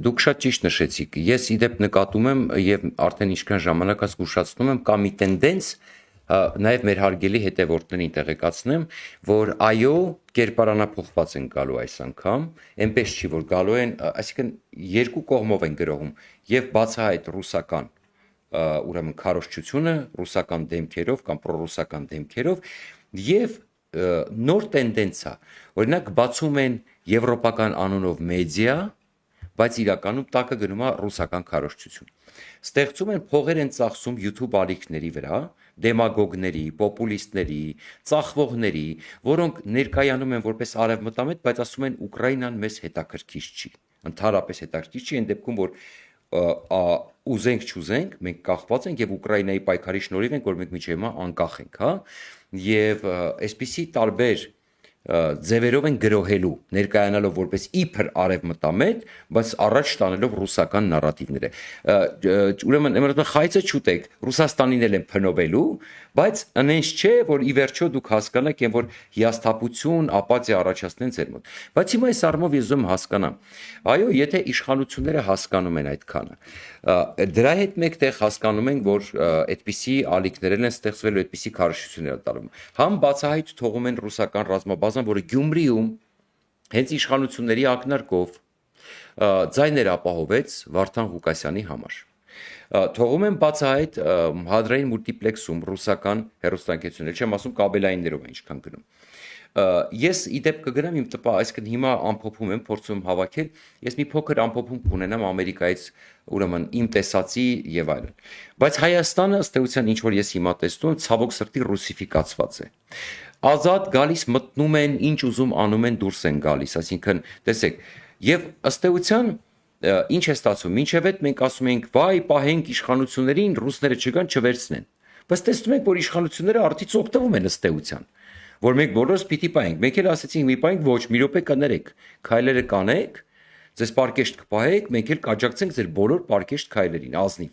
Դուք շատ ճիշտ նշեցիք։ Ես իդեպ նկատում եմ եւ արդեն ինչքան ժամանակ է զգուշացնում եմ, կա մի տենդենս նաև մեր հարգելի հետևորդներին տեղեկացնեմ, որ այո, կերպարանափոխված են գալու այս անգամ, այնպես չի, որ գալու են, այսինքն երկու կողմով են գրողում, եւ բացահայտ ռուսական ուրեմն քարոզչությունը, ռուսական դեմքերով կամ պրոռուսական դեմքերով, եւ նոր տենդենսա, օրինակ բացում են եվրոպական անունով մեդիա, բայց իրականում տակը գնում է ռուսական քարոզչություն։ Ստեղծում են փողեր են ծախսում YouTube ալիքների վրա, դեմագոգների, պոպուլիստների, ծախվողների, որոնք ներկայանում են որպես արևմտամետ, բայց ասում են Ուկրաինան մեզ հետաքրքիր չի։ Ընդհանրապես հետաքրքիր չի, այն դեպքում որ ուզենք չուզենք, մենք կախված ենք եւ Ուկրաինայի պայքարի շնորհիվ ենք, որ մենք միջև հիմա անկախ ենք, հա, եւ այսպիսի տարբեր ձևերով են գրոհելու, ներկայանալով որպես իբր արևմտամետ, բայց առաջ տանելով ռուսական նարատիվները։ Ուրեմն խայծը չուտեք, Ռուսաստանին էլ են փնովելու, բայց անենց չէ, որ ի վերջո դուք հասկանաք, որ հիասթափություն, ապաթիա առաջացնեն ձեր մոտ։ Բայց հիմա այս առումով ես ուզում հասկանամ։ Այո, եթե իշխանությունները հասկանում են այդքանը, դրա հետ մեկտեղ հասկանում են, որ այդպիսի ալիքներ են ստեղծվելու, այդպիսի քարոզչություններ տալու։ Համ բացահայտ թողում են ռուսական ռազմաբազան, որը Գյումրիում հենց իշխանությունների ակնարկով ձայներ ապահովեց Վարդան Ղուկասյանի համար։ Թողում են բացահայտ հադրային մուլտիպլեքսում ռուսական հեռուստաընկերություններ, չեմ ասում կաբելայիններով են ինչքան գնում։ Ես իդեպ կգնամ իմ տպա, այսինքն հիմա ամփոփում եմ, փորձում եմ հավաքել, ես մի փոքր ամփոփում կունենամ Ամերիկայից, ուրեմն իմ տեսածի եւ այլն։ Բայց Հայաստանը ըստ էության ինչ որ ես հիմա տեսնում եմ, ցավոք սրտի ռուսիֆիկացված է։ Ազատ գալիս մտնում են, ինչ ուզում անում են, դուրս են գալիս, այսինքն տեսեք, եւ ըստ էության ինչ է ստացվում, մինչև այդ մենք ասում ենք, վայ, պահենք իշխանություններին, ռուսները չգան չվերցնեն։ Բայց տեսնում ենք, որ իշխանությունները արդից օգտվում են ըստ էության, որ մենք բոլորս պիտի պահենք։ Մենք էլ ասեցինք, մի պահենք, ոչ, մի րոպե կներեք, քայլերը կանեք, ձեզ պարկեշտ կպահեք, մենք էլ կաջակցենք ձեր բոլոր պարկեշտ քայլերին, ազնիվ։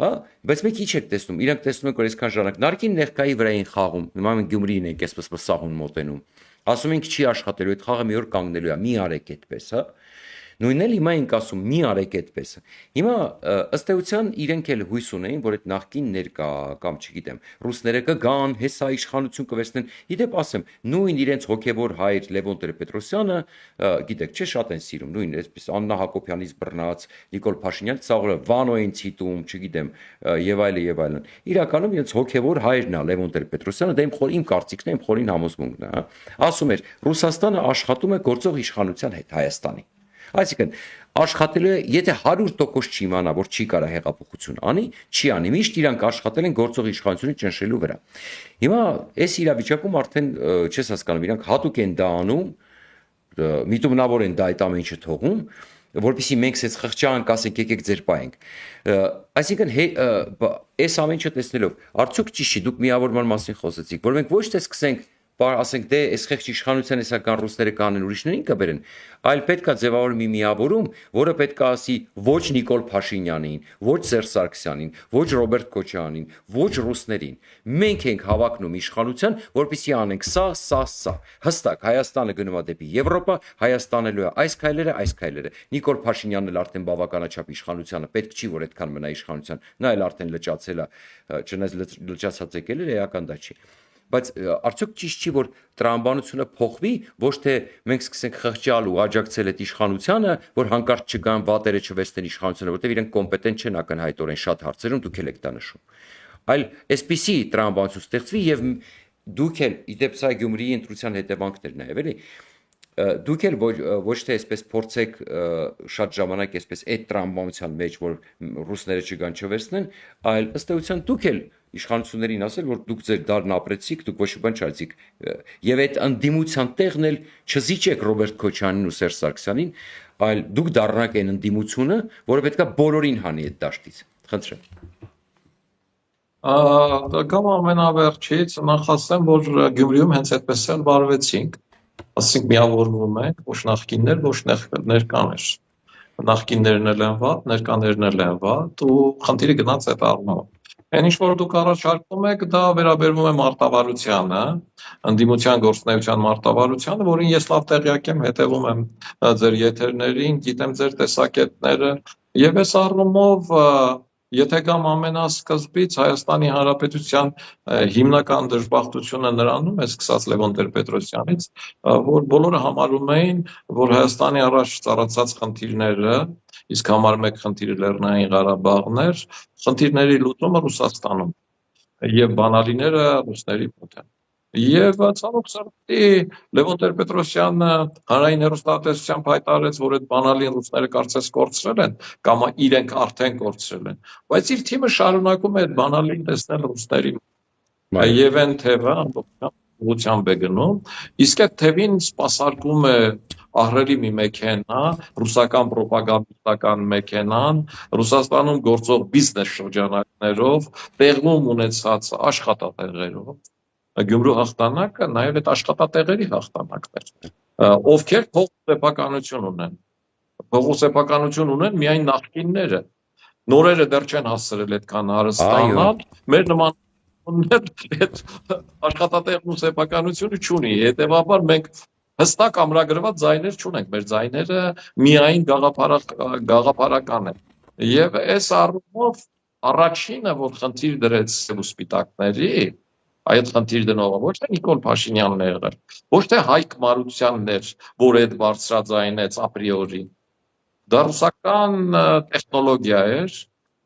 Հա, բայց մենք ինչ եք տեսնում, իրանք տեսնում են, որ այսքան ժամանակ նարկին ներկայի վրա են խաղում, հիմա մենք Գյումրիին ենք այսպես սաղուն մոտենում։ Ասում ենք չի աշխատելու, այդ խաղը մի օր կանգնելու է, մի արեք այդպես, հա։ Նույնն էլ հիմա ենք ասում, մի արեք այդպես։ Հիմա ըստ էության իրենք էլ հույս ունեին, որ այդ նախկին ներկա կամ չգիտեմ, ռուսները կգան, հեսա իշխանություն կվերցնեն։ Իդեպ ասեմ, նույն իրենց հոգևոր հայր Լևոն Տեր-Պետրոսյանը, գիտեք, չէ, շատ են սիրում, նույն այսպես Աննա Հակոբյանից բռնած, Նիկոլ Փաշինյանը ցաղորը Վանոյին ցիտում, չգիտեմ, եւ այլն եւ այլն։ Իրականում իրենց հոգևոր հայրն է Լևոն Տեր-Պետրոսյանը, դա իմ կարծիքն է, իմ խորին համոզմունքն է, հա։ Ասում էր, Ռուսաստանը աշխատում է գործող իշխանության հետ Հայաստանի։ Այսինքն աշխատելու է, եթե 100% չիմանա, որ չի կարա հեղափոխություն անի, չի անի, միշտ իրանք աշխատել են գործող իշխանությունին ճնշելու վրա։ Հիմա այս իրավիճակում արդեն չես հասկանում, իրանք հատուկ են դա անում, միտումնավոր են դա այդ ամեն ինչը թողում, որպեսզի մենք ցած խղճանք, ասենք եկեք ձեր պահենք։ Այսինքն այս ամեն ինչը տեսնելով, արդյոք ճիշտ չի, դուք միավորման մասին խոսեցիք, որ մենք ոչ թե սկսենք ասենք դե այս խեղճ իշխանության էսական ռուսները կանեն ուրիշներին կբերեն, այլ պետքա ձևավորել մի միավորում, որը պետքա ասի ոչ Նիկոլ Փաշինյանին, ոչ Սերժ Սարգսյանին, ոչ Ռոբերտ Քոչարյանին, ոչ ռուսներին։ Մենք ենք հավակնում իշխանության, որպեսզի անենք սա։ Հստակ Հայաստանը գնում է դեպի Եվրոպա, Հայաստանելու է այս քայլերը։ Նիկոլ Փաշինյանն էլ արդեն բավականաչափ իշխանությանը պետք չի, որ այդքան մնա իշխանության, նա էլ արդեն լճացել է, չնայած լճացած եկել էր, էական դա չի։ Բայց արդյոք ճիշտ չի, որ տրամաբանությունը փոխվի, ոչ թե մենք սկսենք խղճալ ու աջակցել այդ իշխանությանը, որ հանկարծ չգան վատերը չվերցնեն իշխանությունը, որտեղ իրենք կոմպետենտ չեն ակնհայտորեն շատ հարցերում, դուք եք դա նշում։ Այլ այսպիսի տրամաբանություն ստեղծվի եւ դուք էլ իդեպ սա Գյումրիի ընտրության հետևանքներն է, էլի։ Դուք էլ ոչ թե այսպես փորձեք շատ ժամանակ այսպես այդ տրամաբանության մեջ, որ ռուսները չգան չվերցնեն, այլ ըստ էության դուք էլ իշխանություններին ասել, որ դուք ձեր դարն ապրեցիք, դուք ոչ մի բան չարեցիք, եւ այդ ընդդիմության տեղն էլ չզիջեք Ռոբերտ Քոչարյանին ու Սերժ Սարգսյանին, այլ դուք դառնաք այն ընդդիմությունը, որը պետքա բոլորին հանի այդ դաշտից։ Խնդրեմ։ Կամ ամենավերջից նախ ասեմ, որ Գյումրիում հենց այդպես էլ վարվեցինք, ասենք միավորվում ենք, ոչ նախկիններ, ոչ ներկաներ։ Նախկիններն էլ են վատ, ներկաներն էլ են վատ ու խնդիրը գնաց այդ առումով։ Այն ինչ որ դուք առաջարկում եք, դա վերաբերվում է մարտավարությանը, ընդդիմության գործունեության մարտավարությանը, որին ես լավ տեղյակ եմ, հետևում եմ ձեր եթերներին, գիտեմ ձեր տեսակետները, եւ այս առումով եթե կամ ամենասկզբից Հայաստանի Հանրապետության հիմնական դժբախտությունը նրանում է, սկսած Լևոն Տեր-Պետրոսյանից, որ բոլորը համարում էին, որ Հայաստանի առաջ ծառացած խնդիրները, իսկ համար մեկ խնդիրը Լեռնային Ղարաբաղն էր, խնդիրների լուծումը Ռուսաստանում եւ բանալիները ռուսների մոտ են։ Եվ ցավոք սրտի Լևոն Տեր-Պետրոսյանը հանրային հեռուստատեսությամբ հայտարարեց, որ այդ բանալին ռուսները կարծես կորցրել են, կամ իրենք արդեն կորցրել են, բայց իր թիմը շարունակում է այդ բանալին տեսնել ռուսների մոտ։ Եվ այն թևը ամբողջությամբ է գնում, իսկ այդ թևին սպասարկում է ահռելի մի մեքենա, ռուսական պրոպագանդիստական մեքենան, Ռուսաստանում գործող բիզնես շրջանակներով, տեղում ունեցած աշխատատեղերով։ Գյումրու հաղթանակը նաև այդ աշխատատեղերի հաղթանակն էր, ովքեր փոխսեփականություն ունեն։ Փոխսեփականություն ունեն միայն նախկինները։ Նորերը դեռ չեն հասցրել այդքան հարստանալ, մեր նմանություններ այդ աշխատատեղն ու սեփականությունը չունի։ Հետևաբար մենք հստակ ամրագրված ձայներ չունենք, մեր ձայները միայն գաղափարական են։ Եվ այս առումով առաջինը, որ խնդիր դրեց ու սպիտակների, այդ խնդիր դնողը ոչ թե Նիկոլ Փաշինյանն է եղել, ոչ թե Հայկ Մարությանն էր, որ այդ բարձրաձայնեց ապրիորի։ Դա ռուսական տեխնոլոգիա էր,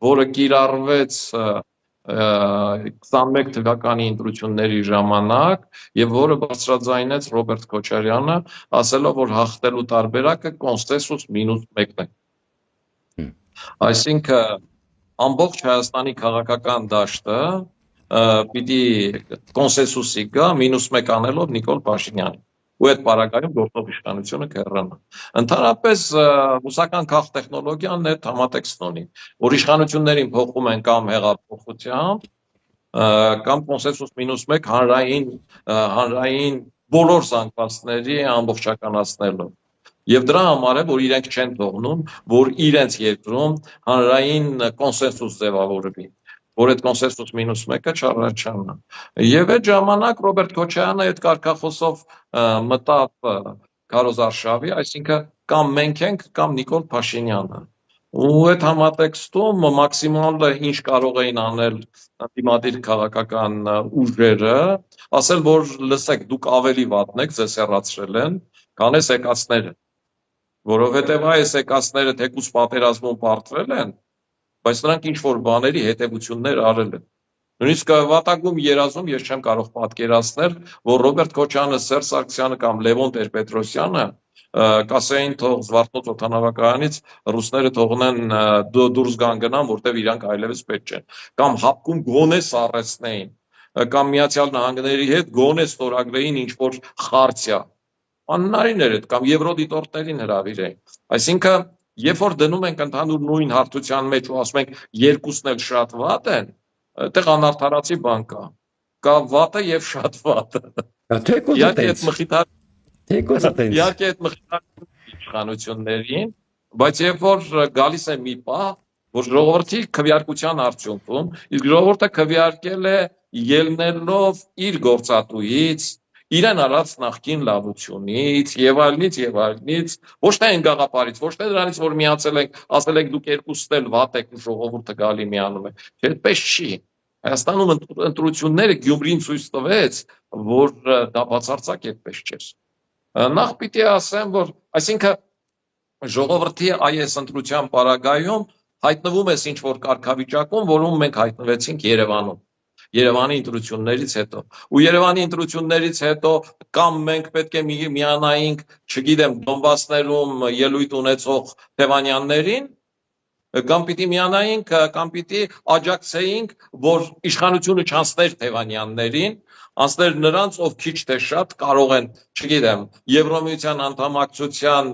որը կիրառվեց 21 թվականի ընտրությունների ժամանակ եւ որը բարձրաձայնեց Ռոբերտ Քոչարյանը, ասելով, որ հաղթելու տարբերակը կոնսենսուս մինուս 1-ն է։ Այսինքն ամբողջ Հայաստանի քաղաքական դաշտը պիտի կոնսենսուսի գա մինուս 1 անելով Նիկոլ Փաշինյանին ու այդ պարագայում գործող իշխանությունը կհեռանա։ Ընդհանրապես ռուսական քաղտեխնոլոգիան այդ համատեքստն ունի, որ իշխանություններին փոխում են կամ հեղափոխությամբ, կամ կոնսենսուս մինուս 1 հանրային բոլոր զանգվածների ամբողջականացնելով։ Եվ դրա համար է, որ իրենք չեն թողնում, որ իրենց երկրում հանրային կոնսենսուս ձևավորվի, որ այդ կոնսենսուս մինուս 1-ը չառաջանա։ Եվ այդ ժամանակ Ռոբերտ Քոչարյանը այդ կարգախոսով մտավ քարոզարշավի, այսինքն կամ մենք ենք, կամ Նիկոլ Փաշինյանը։ Ու այդ համատեքստում մաքսիմալը ինչ կարող էին անել դիմադիր քաղաքական ուժերը, ասել, որ լսեք, դուք ավելի վատն եք, ձեզ հեռացրել են, քան այս եկածները, որովհետև այս եկածները թեկուզ պատերազմում պարտվել են, բայց նրանք ինչ-որ բաների հետևություններ արել են։ Նույնիսկ վատագույն երազում ես չեմ կարող պատկերացնել, որ Ռոբերտ Քոչարյանը, Սերժ Սարգսյանը կամ Լևոն Տեր-Պետրոսյանը կասեին թող Զվարթնոց օդանավակայանից ռուսները թողնեն դուրս գան, որտեղ իրանք այլևս պետք չեն, կամ հապկում գոնե սառեցնեին, կամ Միացյալ Նահանգների հետ գոնե ստորագրեին ինչ-որ խարցիա։ Անհնարին էր այդ, կամ եվրոդիտորդներին հրավիրեին։ Այսինքն, երբ որ դնում ենք ընդհանուր նույն հարթության մեջ ու ասում ենք երկուսն էլ շատ վատ են, այդտեղ անարդարացի բան կա։ կա վատը եւ շատ վատը։ Թեկոզը Իհարկե այդ տենց, մխիթար թեկոզը տենց։ իհարկե այդ մխիթար իշխանություններին, բայց երբ որ գալիս է մի պահ, որ ժողովրդի քվեարկության արդյունքում, իսկ ժողովուրդը քվեարկել է ելնելով իր գործատուից, իրեն արած նախկին լավությունից եւ այլնից, ոչ թե այն գաղափարից, ոչ թե դրանից, որ միացել ենք, ասել եք դուք երկուստ էլ վատ եք ու ժողովուրդը գալի միանում է։ Չէ, այդպես չի։ Հայաստանում ընտրությունները Գյումրին ցույց տվեց, որ դա բացարձակ այդպես չէր։ Նախ պիտի ասեմ, որ այսինքն ժողովրդի այս ընտրության պարագայում հայտնվում է ինչ որ կարգավիճակում, որում մենք հայտնվեցինք Երևանում։ Երևանի ընտրություններից հետո։ Ու Երևանի ընտրություններից հետո կամ մենք պետք է միանայինք, չգիտեմ, Դոնբասներում ելույթ ունեցող Թևանյաններին, կամ պիտի միանայինք, կամ պիտի աջակցեինք, որ իշխանությունը չանցներ Թևանյաններին, անցներ նրանց, ով քիչ թե շատ կարող են, չգիտեմ, Եվրոմիության անդամակցության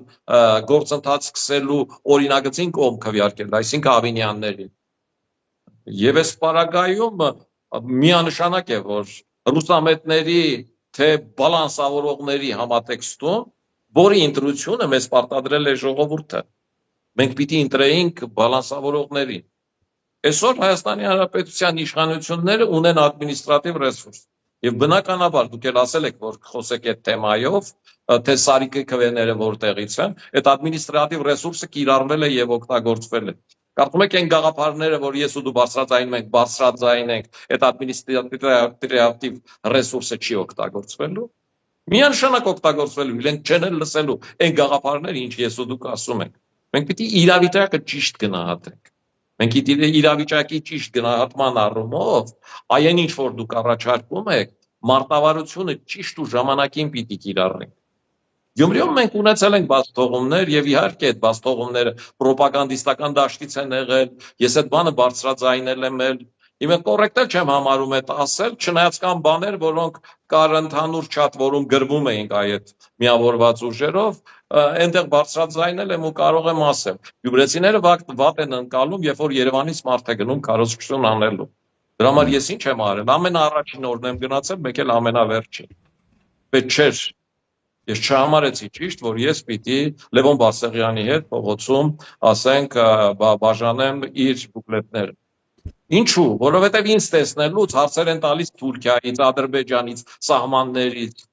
գործընթաց սկսելու օրինագծին կողմ քվեարկել, այսինքն Ավինյաններին։ Եվ այս պարագայում միանշանակ է, որ ռուսամետների թե բալանսավորողների համատեքստում, որի ընտրությունը մեզ պարտադրել է ժողովուրդը, մենք պիտի ընտրեինք բալանսավորողներին։ Այսօր Հայաստանի Հանրապետության իշխանությունները ունեն ադմինիստրատիվ ռեսուրս։ Եվ բնականաբար դուք էլ ասել եք, որ խոսեք այդ թեմայով, թե Սարիկի քվեները որտեղից են, այդ ադմինիստրատիվ ռեսուրսը կիրառվել է եւ օգտագործվել է։ Կարծում եք այն գաղափարները, որ ես ու դու բարձրաձայնում ենք, բարձրաձայնենք, այդ ադմինիստրատիվ ռեսուրսը չի օգտագործվելու։ Միանշանակ օգտագործվելու, իրենք չեն լսելու այն գաղափարները, ինչ ես ու դուք ասում ենք։ Մենք պիտի իրավիճակը ճիշտ գնահատենք։ Մենք իրավիճակի ճիշտ գնահատման առումով այն ինչ որ դուք առաջարկում եք, մարտավարությունը ճիշտ ու ժամանակին պիտի կիրառենք։ Գյումրիում մենք ունեցել ենք բացթողումներ եւ իհարկե այդ բացթողումները ռոպագանդիստական դաշտից են եղել, ես այդ բանը բարձրաձայնել եմ էլ, Իմը կոռեկտ չեմ համարում այդ ասել, չնայած կան բաներ, որոնք կար ընդհանուր չաթ, որում գրվում էինք այդ միավորված ուժերով, այնտեղ բարձրաձայնել եմ ու կարող եմ ասել։ Գյումրեցիները վատ են ընկալում, երբ որ Երևանից մարդ է գնում քարոզչություն անելու։ Դրա համար ես ինչ եմ արել, ամենաառաջին օրն եմ գնացել, մեկ էլ ամենավերջին։ Պետք չէր։ Ես չհամարեցի ճիշտ, որ ես պիտի Լևոն Բարսեղյանի հետ փողոցում, ասենք, բաժանեմ իր բուկլետները։ Ինչու, որովհետև ինձ տեսնելուց հարցեր են տալիս Թուրքիայից, Ադրբեջանից, սահմաններից։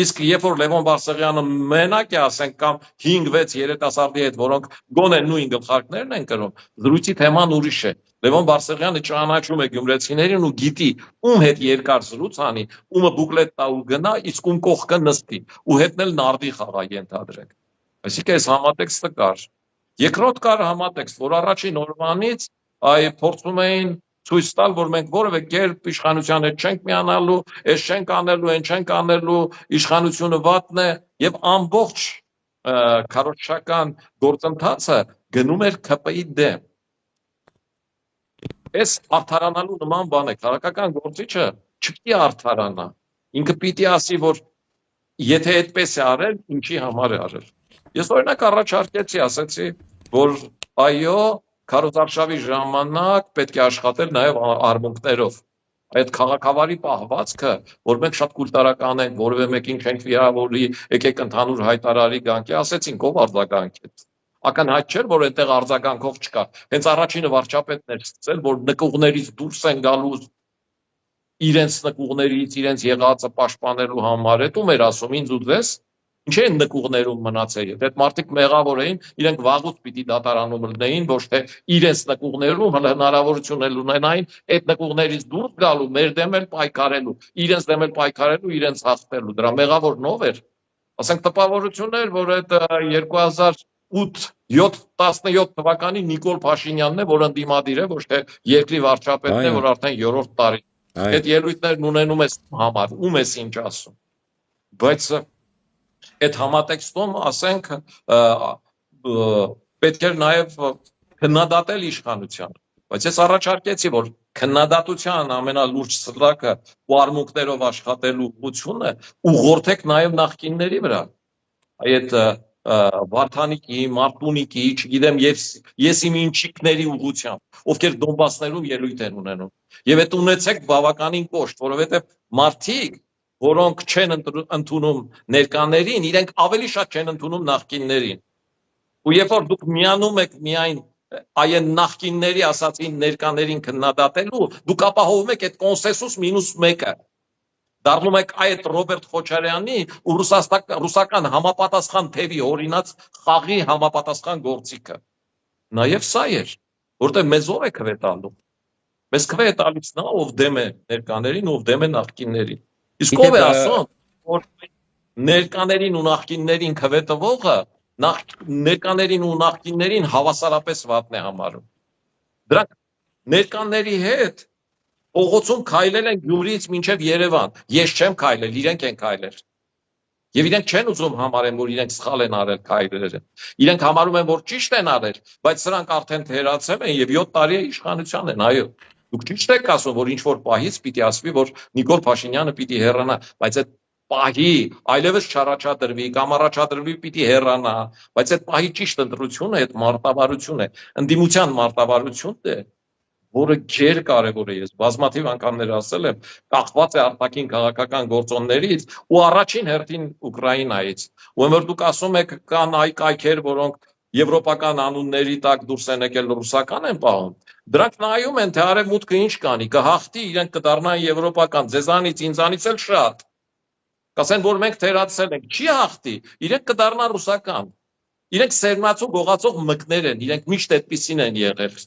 Իսկ երբ որ Լևոն Բարսեղյանը մենակ է, ասենք, կամ 5-6 երիտասարդի հետ, որոնք գոնե նույն գլխարկներն են կրում, զրույցի թեման ուրիշ է։ Լևոն Բարսեղյանը ճանաչում է գյումրեցիներին ու գիտի ում հետ երկար զրույց անի, ումը բուկլետ տա ու գնա, իսկ ում կողքը նստի ու հետնել նարդի խաղա ենթադրենք։ Այսինքն այս համատեքստը կար։ Երկրորդ կար համատեքստ, որ առաջին օրվանից փորձում էին ցույց տալ, որ մենք որևէ կերպ իշխանության հետ չենք միանալու, այս չենք անելու, այն չենք անելու, իշխանությունը վատն է եւ ամբողջ քարոզչական գործընթացը գնում էր ԿՊ-ի դեմ։ Այս արդարանալու նման բան է, քաղաքական գործիչը չպիտի արդարանա։ Ինքը պիտի ասի, որ եթե այդպես է արել, ինչի համար է արել։ Ես օրինակ առաջարկեցի, ասացի, որ այո, քարոզարշավի ժամանակ պետք է աշխատել նաև արմունկներով։ Այդ քաղաքավարի պահվածքը, որ մենք շատ կուլտարական ենք, որևէ մեկին չենք վիրավորի, եկեք ընդհանուր հայտարարի գանքի, ասեցինք ով արձագանքեց։ Ակնհայտ չէր, որ այնտեղ արձագանքող չկա։ Հենց առաջինը վարչապետն էր սկսել, որ նկուղներից դուրս են գալու իրենց նկուղներից, իրենց եղածը պաշտպանելու համար, այդ ում էր ասում ինձ ու ձեզ, ինչ են նկուղներում մնացել։ Այդ մարդիկ մեղավոր էին, իրենք վաղուց պիտի դատարանում լինեին, ոչ թե իրենց նկուղներում հնարավորություն էլ ունենային այդ նկուղներից դուրս գալու, մեր դեմ էլ պայքարելու, իրենց դեմ էլ պայքարելու, իրենց հաղթելու։ Դրա մեղավորն ով էր։ Ասենք տպավորություն էր, որ այդ 2008-17 թվականի Նիկոլ Փաշինյանն է, որ ընդդիմադիր է, ոչ թե երկրի վարչապետն է, որ արդեն 3-րդ տարի։ Այդ ելույթներն ունենում ես համար, ում ես ինչ ասում։ Բայց այդ համատեքստում, ասենք, պետք էր նաև քննադատել իշխանությանը։ Բայց ես առաջարկեցի, որ քննադատության ամենալուրջ սլակը ու արմունկներով աշխատելու ուղղությունը ուղղորդեք նաև նախկինների վրա։ Այդ Վարդանիկի, Մարտունիկի, չգիտեմ, ես իմ ինչիկների ուղղությամբ, ովքեր Դոնբասներում ելույթ են ունենում։ Եվ այդ ունեցեք բավականին կոշտ, որովհետև մարդիկ, որոնք չեն ընդունում ներկաներին, իրենք ավելի շատ չեն ընդունում նախկիններին։ Ու երբ որ դուք միանում եք միայն այն նախկինների ասացին ներկաներին քննադատելու, դուք ապահովում եք այդ կոնսենսուս -1-ը։ Դառնում եք այդ Ռոբերտ Քոչարյանի ու ռուսական համապատասխան թևի օրինած խաղի համապատասխան գործիքը։ Նաև սա էր, որտեղ մեզ ով է քվե տալու։ Մեզ քվե է տալիս նա, ով դեմ է ներկաներին, ով դեմ է նախկիններին։ Իսկ ով է ասում, որ ներկաներին ու նախկիններին քվե տվողը ներկաներին ու նախկիններին հավասարապես վատն է համարում։ Դրանք ներկաների հետ Պողոցում քայլել են Գյումրիից մինչև Երևան։ Ես չեմ քայլել, իրենք են քայլել։ Եվ իրենք չեն ուզում համարեն, որ իրենք սխալ են արել քայլերը։ Իրենք համարում են, որ ճիշտ են արել, բայց սրանք արդեն թերացել են եւ 7 տարի է իշխանության են, այո։ Դուք ճիշտ եք ասում, որ ինչ որ պահից պիտի ասվի, որ Նիկոլ Փաշինյանը պիտի հեռանա, բայց այդ պահի այլևս չառաջադրվի կամ առաջադրվի պիտի հեռանա, բայց այդ պահի ճիշտ ընտրությունը այդ մարտավարություն է, ընդդիմության մարտավարությունն է, որը ջեր կարևոր է, ես բազմաթիվ անգամներ ասել եմ, կախված է արտաքին քաղաքական գործոններից ու առաջին հերթին Ուկրաինայից։ Ուրեմն որ դուք ասում եք կան այ կայքեր, որոնք եվրոպական անունների տակ դուրս են եկել ռուսական են պահում, դրանք նայում են, թե արևմուտքը ինչ կանի, կհաղթի, իրենք կդառնան եվրոպական, ձեզանից, ինձանից էլ շատ։ Կասեն, որ մենք թերացել ենք, չի հաղթի, իրենք կդառնան ռուսական։ Իրենք սերմացու գողացող մկներ են, իրենք միշտ այդպիսին են եղել։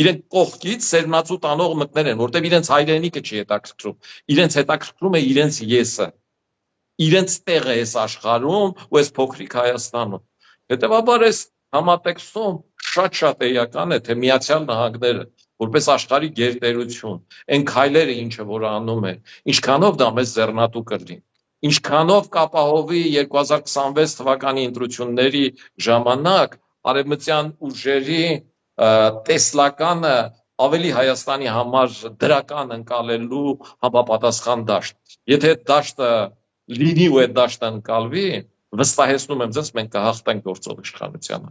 Իրենք կողքից սերմացու տանող մկներ են, որտեղ իրենց հայրենիքը չի հետաքրքրում, իրենց հետաքրքրում է իրենց եսը, իրենց տեղը այս աշխարհում ու այս փոքրիկ Հայաստանում։ Հետևաբար այս համատեքստում շատ էական է, թե Միացյալ Նահանգները, որպես աշխարհի գերտերություն, այն քայլերը, ինչը որ անում է, ինչքանով դա մեզ ձեռնատու կլինի, ինչքանով կապահովի 2026 թվականի ընտրությունների ժամանակ արևմտյան ուժերի տեսլականը ավելի Հայաստանի համար դրական ընկալելու համապատասխան դաշտ։ Եթե այդ դաշտը լինի ու այդ դաշտը ընկալվի, վստահեցնում եմ ձեզ, մենք կհաղթենք գործող իշխանությանը։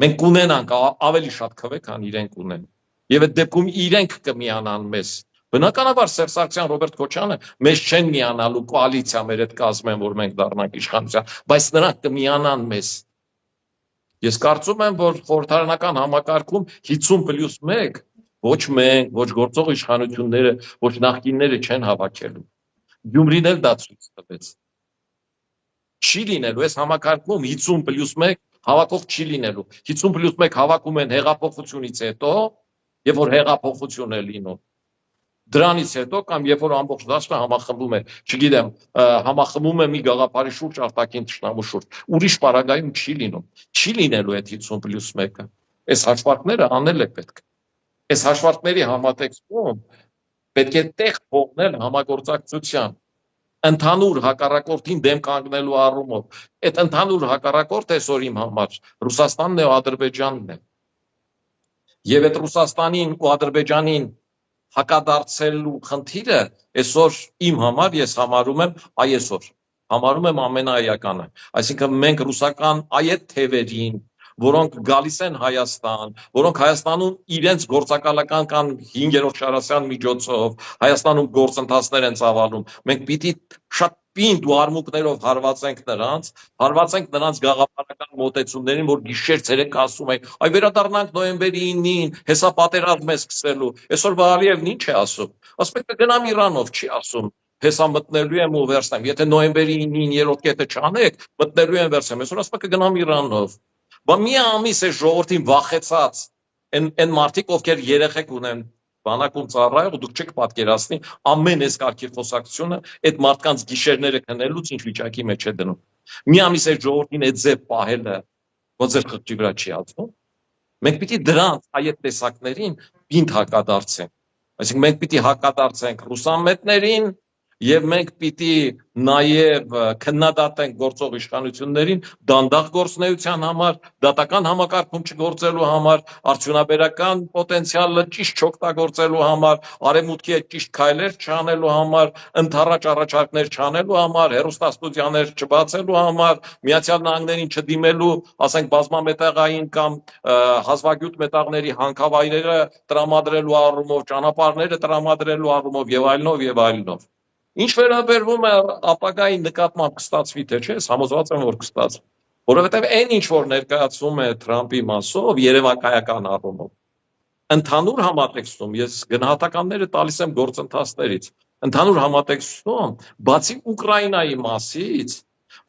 Մենք կունենանք ավելի շատ քվե, քան իրենք ունեն։ Եվ այդ դեպքում իրենք կմիանան մեզ։ Բնականաբար Սերժ Սարգսյան, Ռոբերտ Քոչարյանը մեզ չեն միանալու կոալիցիա մեր հետ կազմեն, որ մենք դառնանք իշխանության, բայց նրանք կմիանան մեզ։ Ես կարծում եմ, որ խորհրդարանական համակարգում 50+1 ոչ մենք, ոչ գործող իշխանությունները, ոչ նախկինները չեն հավաքելու։ Գյումրին էլ դա ցույց տվեց։ Չի լինելու այս համակարգում 50+1 հավաքող չի լինելու։ 50+1 հավաքում են հեղափոխությունից հետո, եւ որ հեղափոխություն է լինում։ Դրանից հետո կամ երբ որ ամբողջ դաշտը համախմբում է, չգիտեմ, համախմբում է մի գաղափարի շուրջ, արտաքին ճշնամու շուրջ, ուրիշ պարագայում չի լինում, չի լինելու այդ 50+1-ը։ Այս հաշվարկները անել է պետք։ Այս հաշվարկների համատեքստում պետք է տեղ թողնել համագործակցության, ընդհանուր հակառակորդին դեմ կանգնելու առումով։ Այդ ընդհանուր հակառակորդը այսօր իմ համար Ռուսաստանն է ու Ադրբեջանն է։ Եվ այդ Ռուսաստանին ու Ադրբեջանին հակադարձելու խնդիրը այսօր իմ համար ես համարում եմ համարում եմ ամենաէականը։ Այսինքն մենք ռուսական այդ թևերին, որոնք գալիս են Հայաստան, որոնք Հայաստանում իրենց գործակալական կամ 5-րդ շարասյան միջոցով Հայաստանում գործընթացներ են ծավալում, մենք պիտի շատ պինդ ու արմունկներով հարվածենք նրանց գաղափարական մոտեցումներին, որ գիշեր-ցերեկ ասում են, այ վերադառնանք նոյեմբերի 9-ին, հեսա պատերազմ է սկսելու։ Այսօր Բաղարիևն ինչ է ասում։ Ասում է կգնամ Իրանով, չի ասում։ Հեսա մտնելու եմ ու վերցնեմ։ Եթե նոյեմբերի 9-ին երրորդ կետը չանեք, մտնելու եմ վերցնեմ։ Այսօր ասում է կգնամ Իրանով։ Բա մի ամիս է ժողովրդին վախեցած այն մարդիկ, ովքեր երեխեք ունեն բանակում ծառայող, դուք չեք պատկերացնի ամեն այս կարգի խոսակցությունը այդ մարդկանց գիշերները քնելուց ինչ վիճակի մեջ է դնում։ Մի ամիս է ժողովրդին այդ ձև պահելը ոնց էր խղճի վրա չի ածվում։ Մենք պիտի դրանց այդ տեսակներին պինդ հակադարձենք։ Այսինքն մենք պիտի հակադարձենք ռուսամետներին, Եվ մենք պիտի նաև քննադատենք գործող իշխանություններին դանդաղ գործունեության համար, դատական համակարգում չգործելու համար, արդյունաբերական պոտենցիալը ճիշտ չօգտագործելու համար, արևմուտքի հետ ճիշտ քայլեր չանելու համար, ընդառաջ առաջարկներ չանելու համար, հեռուստաստուդիաներ չբացելու համար, Միացյալ Նահանգներին չդիմելու, ասենք բազմամետաղային կամ հազվագյուտ մետաղների հանքավայրերը տրամադրելու առումով, ճանապարհները տրամադրելու առումով եւ այլնով եւ այլնով։ Ինչ վերաբերվում է ապագայի նկատմամբ կստացվի թե չէ, համոզված եմ որ կստացվի, որովհետեւ այն ինչ որ ներկայացում է Թրամփի մասով երևակայական առումով ընդհանուր համատեքստում ես գնահատականները տալիս եմ գործընթացներից ընդհանուր համատեքստում բացի Ուկրաինայի մասից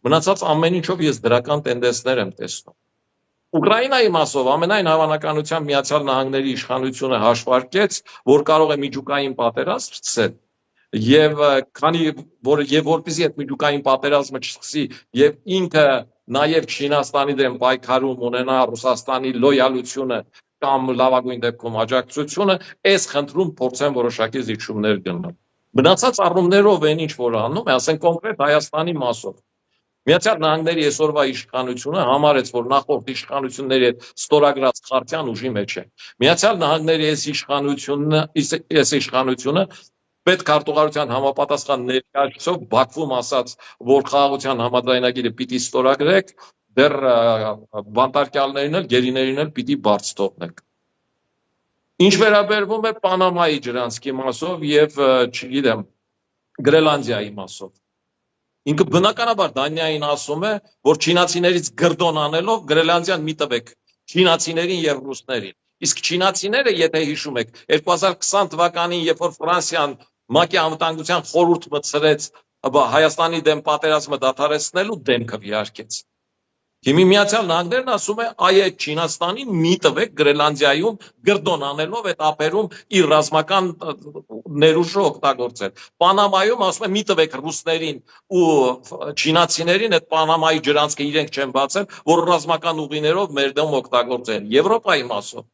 մնացած ամեն ինչով ես դրական տենդենսներ եմ տեսնում Ուկրաինայի մասով ամենայն հավանականությամբ Միացյալ Նահանգների իշխանությունը հաշվարկեց որ կարող է միջուկային պատերազմ սկսել Եվ քանի որ եւ որպեսզի այդ միջուկային պատերազմը չսկսի եւ ինքը նաեւ Չինաստանի դեմ պայքարում ունենա Ռուսաստանի լոյալությունը կամ լավագույն դեպքում աջակցությունը, այս խնդրում փորձեն որոշակի զիջումներ գնել։ Մնացած առումներով այն ինչ որ անում է, ասենք կոնկրետ Հայաստանի մասով։ Միացյալ Նահանգների այսօրվա իշխանությունը համարեց, որ նախորդ իշխանությունների հետ ստորագրած խարտյան ուժի մեջ է։ Միացյալ Նահանգների այս իշխանությունը պետք քարտուղարության համապատասխան ներկայացուցով Բաքվում ասաց, որ խաղաղության համաձայնագիրը պիտի ստորագրեք, դեռ բանտարկյալներին էլ գերիներին էլ պիտի բարձ թողնեք։ Ինչ վերաբերվում է Պանամայի ջրանցքի մասով եւ, չգիտեմ, Գրելանդիայի մասով։ Ինքը բնականաբար Դանիային ասում է, որ չինացիներից գրդոն անելով Գրելանդիան մի տվեք չինացիներին եւ ռուսներին։ Իսկ չինացիները, եթե հիշում եք, 2020 թվականին, երբ որ Ֆրանսիան ՄԱԿ-ի անվտանգության խորհուրդ մտցրեց Հայաստանի դեմ պատերազմը դադարեցնելու դեմքը վիարկեց։ Հիմի Միացյալ Նահանգներն ասում է, այ այդ Չինաստանին մի տվեք Գրելանդիայում գրդոն անելով այդ ափերում իր ռազմական ներուժը օգտագործել։ Պանամայում ասում է մի տվեք ռուսներին ու չինացիներին այդ Պանամայի ջրանցքը իրենք չեն բացել, որ ռազմական ուղիներով մեր դեմ օգտագործեն։ Եվրոպայի մասով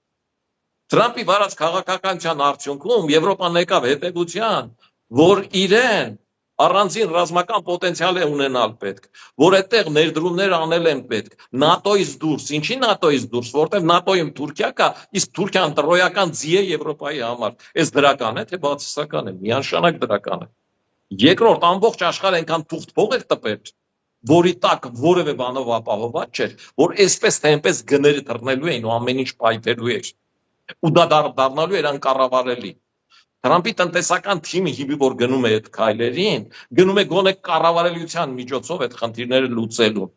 Թրամփի վարած քաղաքականության արդյունքում Եվրոպան եկավ հետևության, որ իրեն առանձին ռազմական պոտենցիալ է ունենալ պետք, որ այդտեղ ներդրումներ անել են պետք, ՆԱՏՕ-ից դուրս, ինչի ՆԱՏՕ-ից դուրս, որտեղ ՆԱՏՕ-ում Թուրքիա կա, իսկ Թուրքիան տրոյական ձի է Եվրոպայի համար, այս դրական է, թե բացասական է, միանշանակ դրական է։ Երկրորդ ամբողջ աշխարհը այնքան թուղթ փող էր տպել, որի տակ որևէ բանով ապահովված չէր, որ այսպես թե այնպես գները թռնելու էին ու ամեն ինչ պայթելու էր, ու դա դառնալու էր անկառավարելի։ Թրամփի տնտեսական թիմը հիմի որ գնում է այդ քայլերին, գնում է գոնե կառավարելիության միջոցով այդ խնդիրները լուծելու։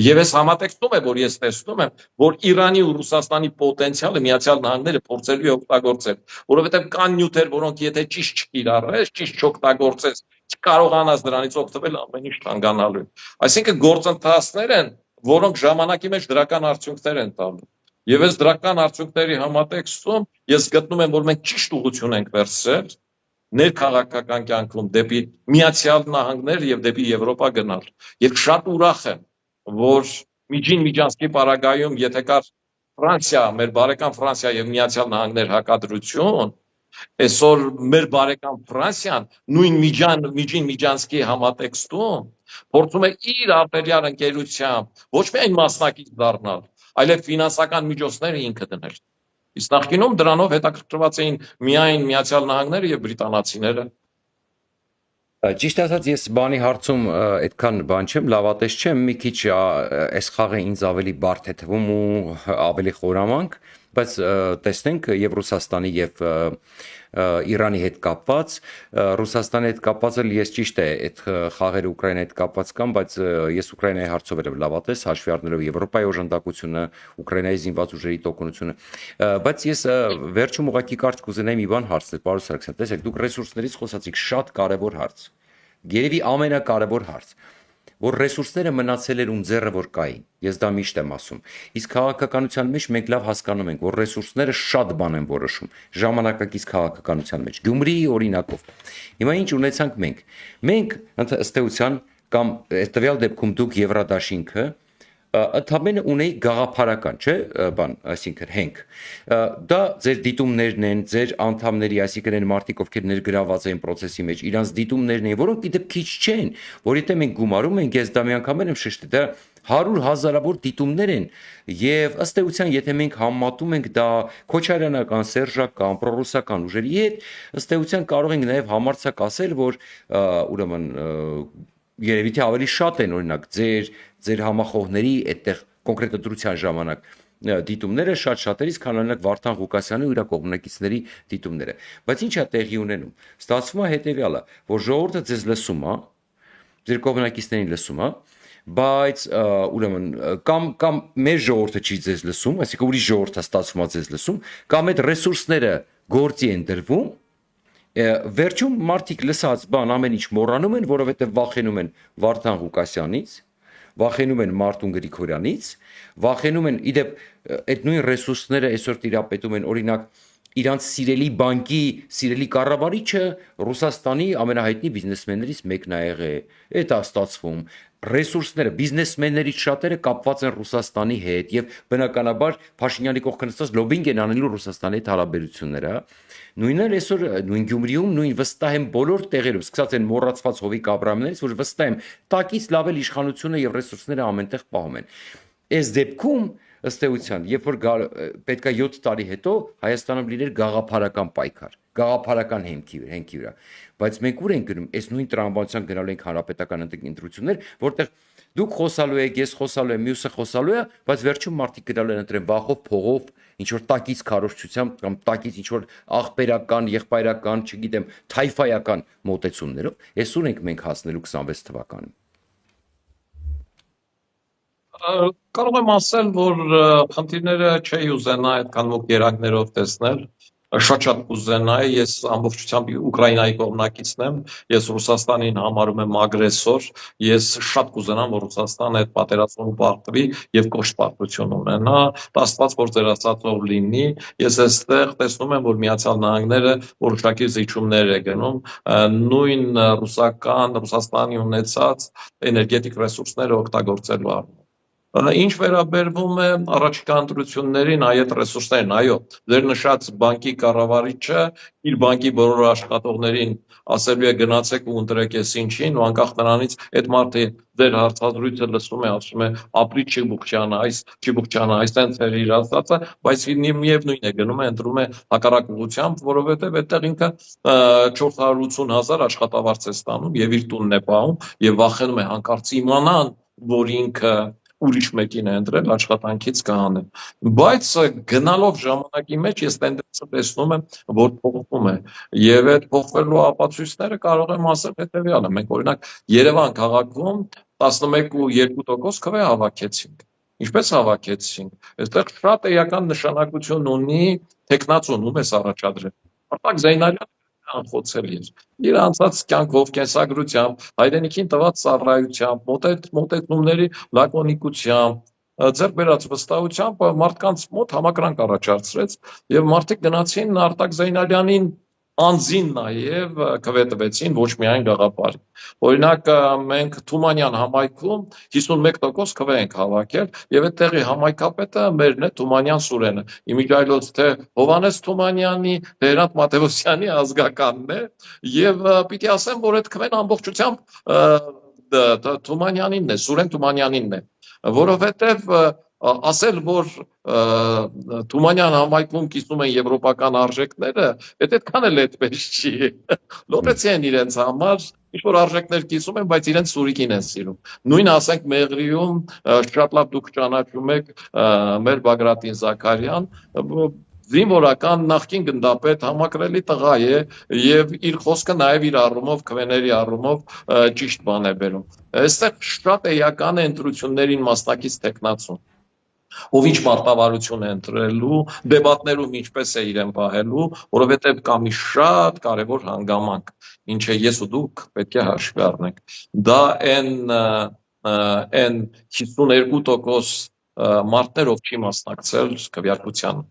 Եվ այս համատեքստում է, որ ես տեսնում եմ, որ Իրանի ու Ռուսաստանի պոտենցիալը Միացյալ Նահանգները փորձելու է օգտագործել, որովհետև կան նյութեր, որոնք եթե ճիշտ չկիրառես, ճիշտ չօգտագործես, չկարողանաս դրանից օգտվել, ամեն ինչ կանգանալու է։ Այսինքն գործընթացներ են, որոնք ժամանակի մեջ դրական արդյունքներ են տալու։ Եվ այս դրական արդյունքների համատեքստում ես գտնում եմ, որ մենք ճիշտ ուղղություն ենք վերցրել ներքաղաքական կյանքում դեպի Միացյալ Նահանգներ եւ դեպի Եվրոպա գնալ։ Եվ շատ ուրախ եմ, որ միջին-միջանցքի պարագայում, եթե կար Ֆրանսիա, մեր բարեկամ Ֆրանսիա եւ Միացյալ Նահանգներ հակադրություն, այսօր մեր բարեկամ Ֆրանսիան նույն միջին-միջանցքի համատեքստում փորձում է իր արտերյալ ընկերությամբ ոչ միայն մասնակից դառնալ, այլև ֆինանսական միջոցները ինքը դնել։ Իսկ նախկինում դրանով հետաքրքրված էին միայն Միացյալ Նահանգները եւ բրիտանացիները։ Ճիշտ ասած ես բանի հարցում այդքան բան չեմ, լավատես չեմ, մի քիչ այս խաղը ինձ ավելի բարդ է թվում ու ավելի խորամանկ, բայց տեսնենք եւ Ռուսաստանի եւ Իրանի հետ կապված, Ռուսաստանի հետ կապված էլ ես ճիշտ է այդ խաղերը Ուկրաինայի հետ կապված կան, բայց ես Ուկրաինայի հարցով եմ լավատես, հաշվի առնելով Եվրոպայի օժանդակությունը, Ուկրաինայի զինված ուժերի տոկունությունը, բայց ես վերջում ուղղակի կարճ կուզենայի մի բան հարցնել, պարոն Սարգսյան, տեսեք, դուք ռեսուրսներից խոսացիք, շատ կարևոր հարց։ Երևի ամենակարևոր հարց, որ ռեսուրսները մնացել էր ում ձեռը որ կային։ Ես դա միշտ եմ ասում։ Իսկ քաղաքականության մեջ մենք լավ հասկանում ենք, որ ռեսուրսները շատ բան են որոշում ժամանակակից քաղաքականության մեջ։ Գյումրիի օրինակով։ Հիմա ինչ ունեցանք մենք։ Մենք ըստ էության կամ տվյալ դեպքում դուք Եվրադաշինքը ընդհանրապես ունեի գաղափարական, չէ, բան, այսինքն հենք։ Դա ձեր դիտումներն են, ձեր անդամների, այսինքն այն մարդիկ, ովքեր ներգրաված են process-ի մեջ, իրանց դիտումներն են, որոնք իդեպ քիչ չեն, որ եթե մենք գումարում ենք, ես դա մի անգամ եմ շեշտել, դա 100,000-ավոր դիտումներ են եւ ըստ էության եթե մենք համատում ենք դա քոչարյանական, սերժական, պրոռուսական ուժերի հետ, ըստ էության կարող ենք նաեւ համարձակ ասել, որ ուրեմն երևի թե ավելի շատ են օրինակ ձեր համախոհների այդտեղ կոնկրետ դրության ժամանակ դիտումները շատ-շատերից, քան օրինակ Վարդան Ղուկասյանի ու իր կողմնակիցների դիտումները։ Բայց ինչ է տեղի ունենում։ Ստացվում է հետեւյալը, որ ժողովուրդը ձեզ լսում է, ձեր կողմնակիցներին լսում է, բայց ուրեմն կամ մեր ժողովուրդը չի ձեզ լսում, այսինքն ուրիշ ժողովուրդը ստացվում է ձեզ լսում, կամ այդ ռեսուրսները գործի են դրվում, վերջում մարդիկ լսած բան ամեն ինչ մոռանում են, որովհետև վախենում են Վարդան Ղուկասյանից, վախենում են Մարտուն Գրիգորյանից, վախենում են իդեպ այդ նույն ռեսուրսները այսօր տիրապետում են օրինակ իրանց սիրելի բանկի սիրելի կառավարիչը Ռուսաստանի ամենահայտնի բիզնեսմեններից մեկն է եղել։ Այդ է ստացվում։ Ռեսուրսները, բիզնեսմեններից շատերը կապված են Ռուսաստանի հետ եւ բնականաբար Փաշինյանի կողքը նստած լոբինգ են անելու Ռուսաստանի հետ հարաբերությունները։ Նույնն էլ այսօր նույն Գյումրիում, նույն վստահ եմ բոլոր տեղերում, սկսած են մոռացված Հովիկ Աբրահամյանից, որ վստահ եմ տակից լավ էլ իշխանությունը եւ ռեսուրսները ամենտեղ պահում են։ Այս դեպքում ըստ էության, երբ որ պետքա 7 տարի հետո Հայաստանում լիներ գաղափարական պայքար, գաղափարական հենքի վրա, բայց մենք ուր ենք գնում, այս նույն տրամաբանության գնալու ենք հանրապետական ընտրություններ, որտեղ դուք խոսալու եք, ես խոսալու եմ, մյուսը խոսալու է, բայց վերջում մարդիկ գնալու են ընտրեն վախով, փողով, ինչ որ տակից քարոզչությամբ կամ տակից ինչ որ աղբերական, եղբայրական, չգիտեմ, թայֆայական մոտեցումներով, այս ուր ենք մենք հասնելու 26 թվականին։ Կարող եմ ասել, որ խնդիրները չի ուզենա այդքան մոտ երակներով տեսնել, շատ կուզենայի, ես ամբողջությամբ Ուկրաինայի կողմնակիցն եմ, ես Ռուսաստանին համարում եմ ագրեսոր, ես շատ կուզենամ, որ Ռուսաստանը այդ պատերազմում պարտվի եւ կոշտ պարտություն ունենա, Աստված որ ձեր ասածով լինի, ես այստեղ տեսնում եմ, որ Միացյալ Նահանգները որոշակի զիջումներ է գնում, նույն Ռուսաստանի ունեցած էներգետիկ ռեսուրսները օգտագործելու առումով։ Ինչ վերաբերվում է առաջիկա ընտրություններին այդ ռեսուրսներն, այո, ձեր նշած բանկի կառավարիչը իր բանկի բոլոր աշխատողներին ասելու է գնացեք ու ընտրեք ես ինչին, ու անկախ նրանից այդ մարդը ձեր հարցազրույցը լսում է, ասում է ապրի Չիբուխչյանը, այստենց էր իր ասածը, բայց միևնույն է գնում է ընտրում է հակառակ ուղղությամբ, որովհետև այդտեղ ինքը 480,000 աշխատավարձ է ստանում եւ իր տունն է պահում եւ վախենում է հանկարծ իմանան, որ ինքը ուրիշ մեկին է ընտրել, աշխատանքից կհանեն։ Բայց գնալով ժամանակի մեջ ես տենդենսը տեսնում եմ, որ փոխվում է։ Եվ այդ փոխվելու ապացույցները կարող եմ ասել հետևյալը։ Մենք օրինակ Երևան քաղաքում 11.2% քվե հավաքեցինք։ Ինչպես հավաքեցինք։ Այստեղ շատ էական նշանակություն ունի տեխնացուն, ում ես առաջադրել։ Արտակ Զեյնալյանը անխոցելի էր։ Իր անցած կյանքով, կենսագրությամբ, հայրենիքին տված ծառայությամբ, մոտեցումների լակոնիկությամբ, ձեռք բերած վստահությամբ մարդկանց մոտ համակրանք առաջացրեց եւ մարդիկ գնացին Արտակ Զեյնալյանին անձին նաև քվե տվեցին ոչ միայն գաղափարին։ Օրինակ մենք Թումանյան համայնքում 51% քվե ենք հավաքել եւ այդտեղի համայնքապետը մերն է Թումանյան Սուրենը։ Իմիջիայլոց թե Հովանես Թումանյանի, Լերանտ Մատեոսյանի ազգականն է եւ պիտի ասեմ, որ այդ քվեն ամբողջությամբ Թումանյանինն է, Սուրեն Թումանյանինն է, որովհետեւ ասել, որ Թումանյան համայնքում կիսում են եվրոպական արժեքները, այդքան էլ այդպես չի։ Լոպեցի են իրենց համար, ինչ-որ արժեքներ կիսում են, բայց իրենց Սուրիկին են սիրում։ Նույն ասենք Մեղրիում, շատ լավ դուք ճանաչում եք մեր Բագրատին Զաքարյան, զինվորական նախկին գնդապետ համակրելի տղա է եւ իր խոսքը նաեւ իր առումով քվեների առումով ճիշտ բան է բերում։ Այստեղ շատ էական է ընտրություններին մասնակից տեխնացուն։ Ով ինչ մարտավարություն է ընտրելու, դեբատներում ինչպես է իրեն պահելու, որովհետև կա մի շատ կարևոր հանգամանք, ինչը ես ու դուք պետք է հաշվի առնենք։ Դա այն 52% մարդներով չի մասնակցել քվեարկությանը։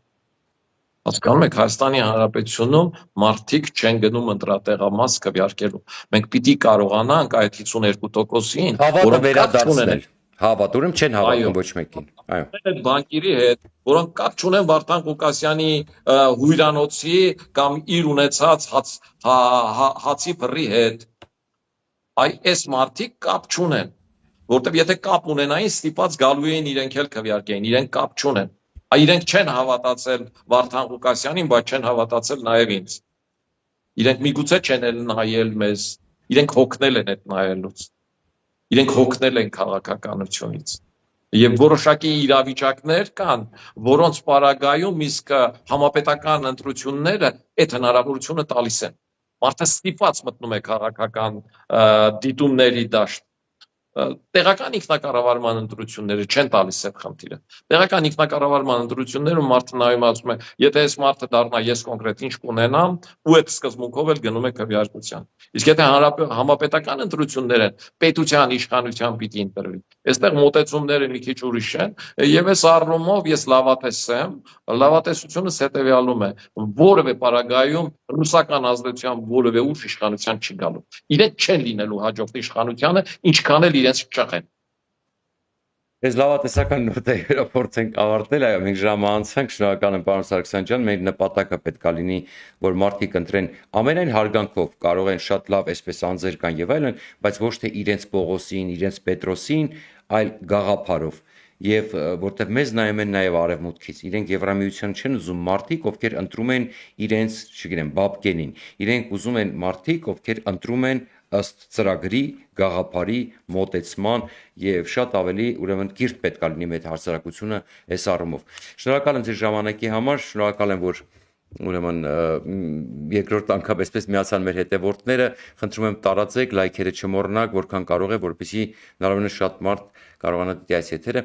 Հասկանում եք, Հայաստանի Հանրապետությունում մարդիկ չեն գնում ընտրատեղամաս քվեարկելու։ Մենք պիտի կարողանանք այդ 52%-ին, Հավատը վերադարձնել։ Հավատուրեմ չեն Այո, հավատում ոչ մեկին։ Այո։ այդ բանկիրի հետ, որոնք կապ չունեն Վարդան Ղուկասյանի հյուրանոցի կամ իր ունեցած հացի բռի հետ, այս մարդիկ կապ չունեն, որտեվ եթե կապ ունենային, ստիպած գալու էին իրենք էլ քվեարկեին, իրենք կապ չունեն։ Իրենք չեն հավատացել Վարդան Ղուկասյանին, բայց չեն հավատացել նաև ինձ։ Իրենք միգուցե չեն էլ նայել մեզ, իրենք հոգնել են այդ նայելուց, իրենք հոգնել են քաղաքականությունից։ Եվ որոշակի իրավիճակներ կան, որոնց պարագայում իսկ համապետական ընտրությունները այդ հնարավորությունը տալիս են։ Մարդը ստիպված մտնում է քաղաքական դիտումների դաշտ։ Տեղական ինքնակառավարման ընտրությունները չեն տալիս այդ խնդիրը։ Տեղական ինքնակառավարման ընտրություններում մարդը նայում ասում է, եթե այս մարդը դառնա, ես կոնկրետ ինչ կունենամ, ու այդ սկզբունքով էլ գնում է քվեարկության։ Իսկ եթե համապետական ընտրություններ են, պետության իշխանության պիտի ընտրվի։ Այստեղ մոտեցումները մի քիչ ուրիշ են, եւ այս առումով ես լավատես եմ, լավատեսությունս հետեւյալում է, որևէ պարագայում ռուսական ազդեցության որևէ ուժ իշխանության չի գալու։ Իրենք չեն լինելու հաջորդ իշխանությանը, ինչքան էլ իրենց չճղեն։ Ես լավատեսական նոտերը փորձենք ավարտել, այո, մենք ժամը անցանք, շնորհակալ եմ պարոն Սարգսյան ջան, մեր նպատակը պետք է լինի, որ մարդիկ ընտրեն ամենայն հարգանքով, կարող են շատ լավ այսպես անձեր կան եւ այլն, բայց ոչ թե իրենց Պողոսին, իրենց Պետրոսին, այլ գաղափարով։ Եվ որտեղ մեզ նայում են նաև արևմուտքից, իրենք Եվրամիության չեն ուզում մարդիկ, ովքեր ընտրում են իրենց, չգիտեմ, բաբկենին, իրենք ուզում են մարդիկ, ովքեր ընտրում են ըստ ծրագրի, գաղափարի, մոտեցման եւ շատ ավելի ուրեմն կիրթ պետք է լինի մեր հասարակությունը այս առումով։ Շնորհակալ եմ ձեր ժամանակի համար, շնորհակալ եմ, որ ուրեմն երկրորդ անգամ այսպես միացան մեր հետևորդները, խնդրում եմ տարածեք, լայքերը չմոռանաք, որքան կարող է, որպեսզի հնարավորինս շատ մարդ կարողանա դիտի այս եթերը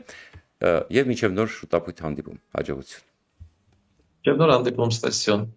եւ մինչեւ նոր շուտապույտ հանդիպում, հաջողություն։ Եվ նոր հանդիպում ստեսյուն։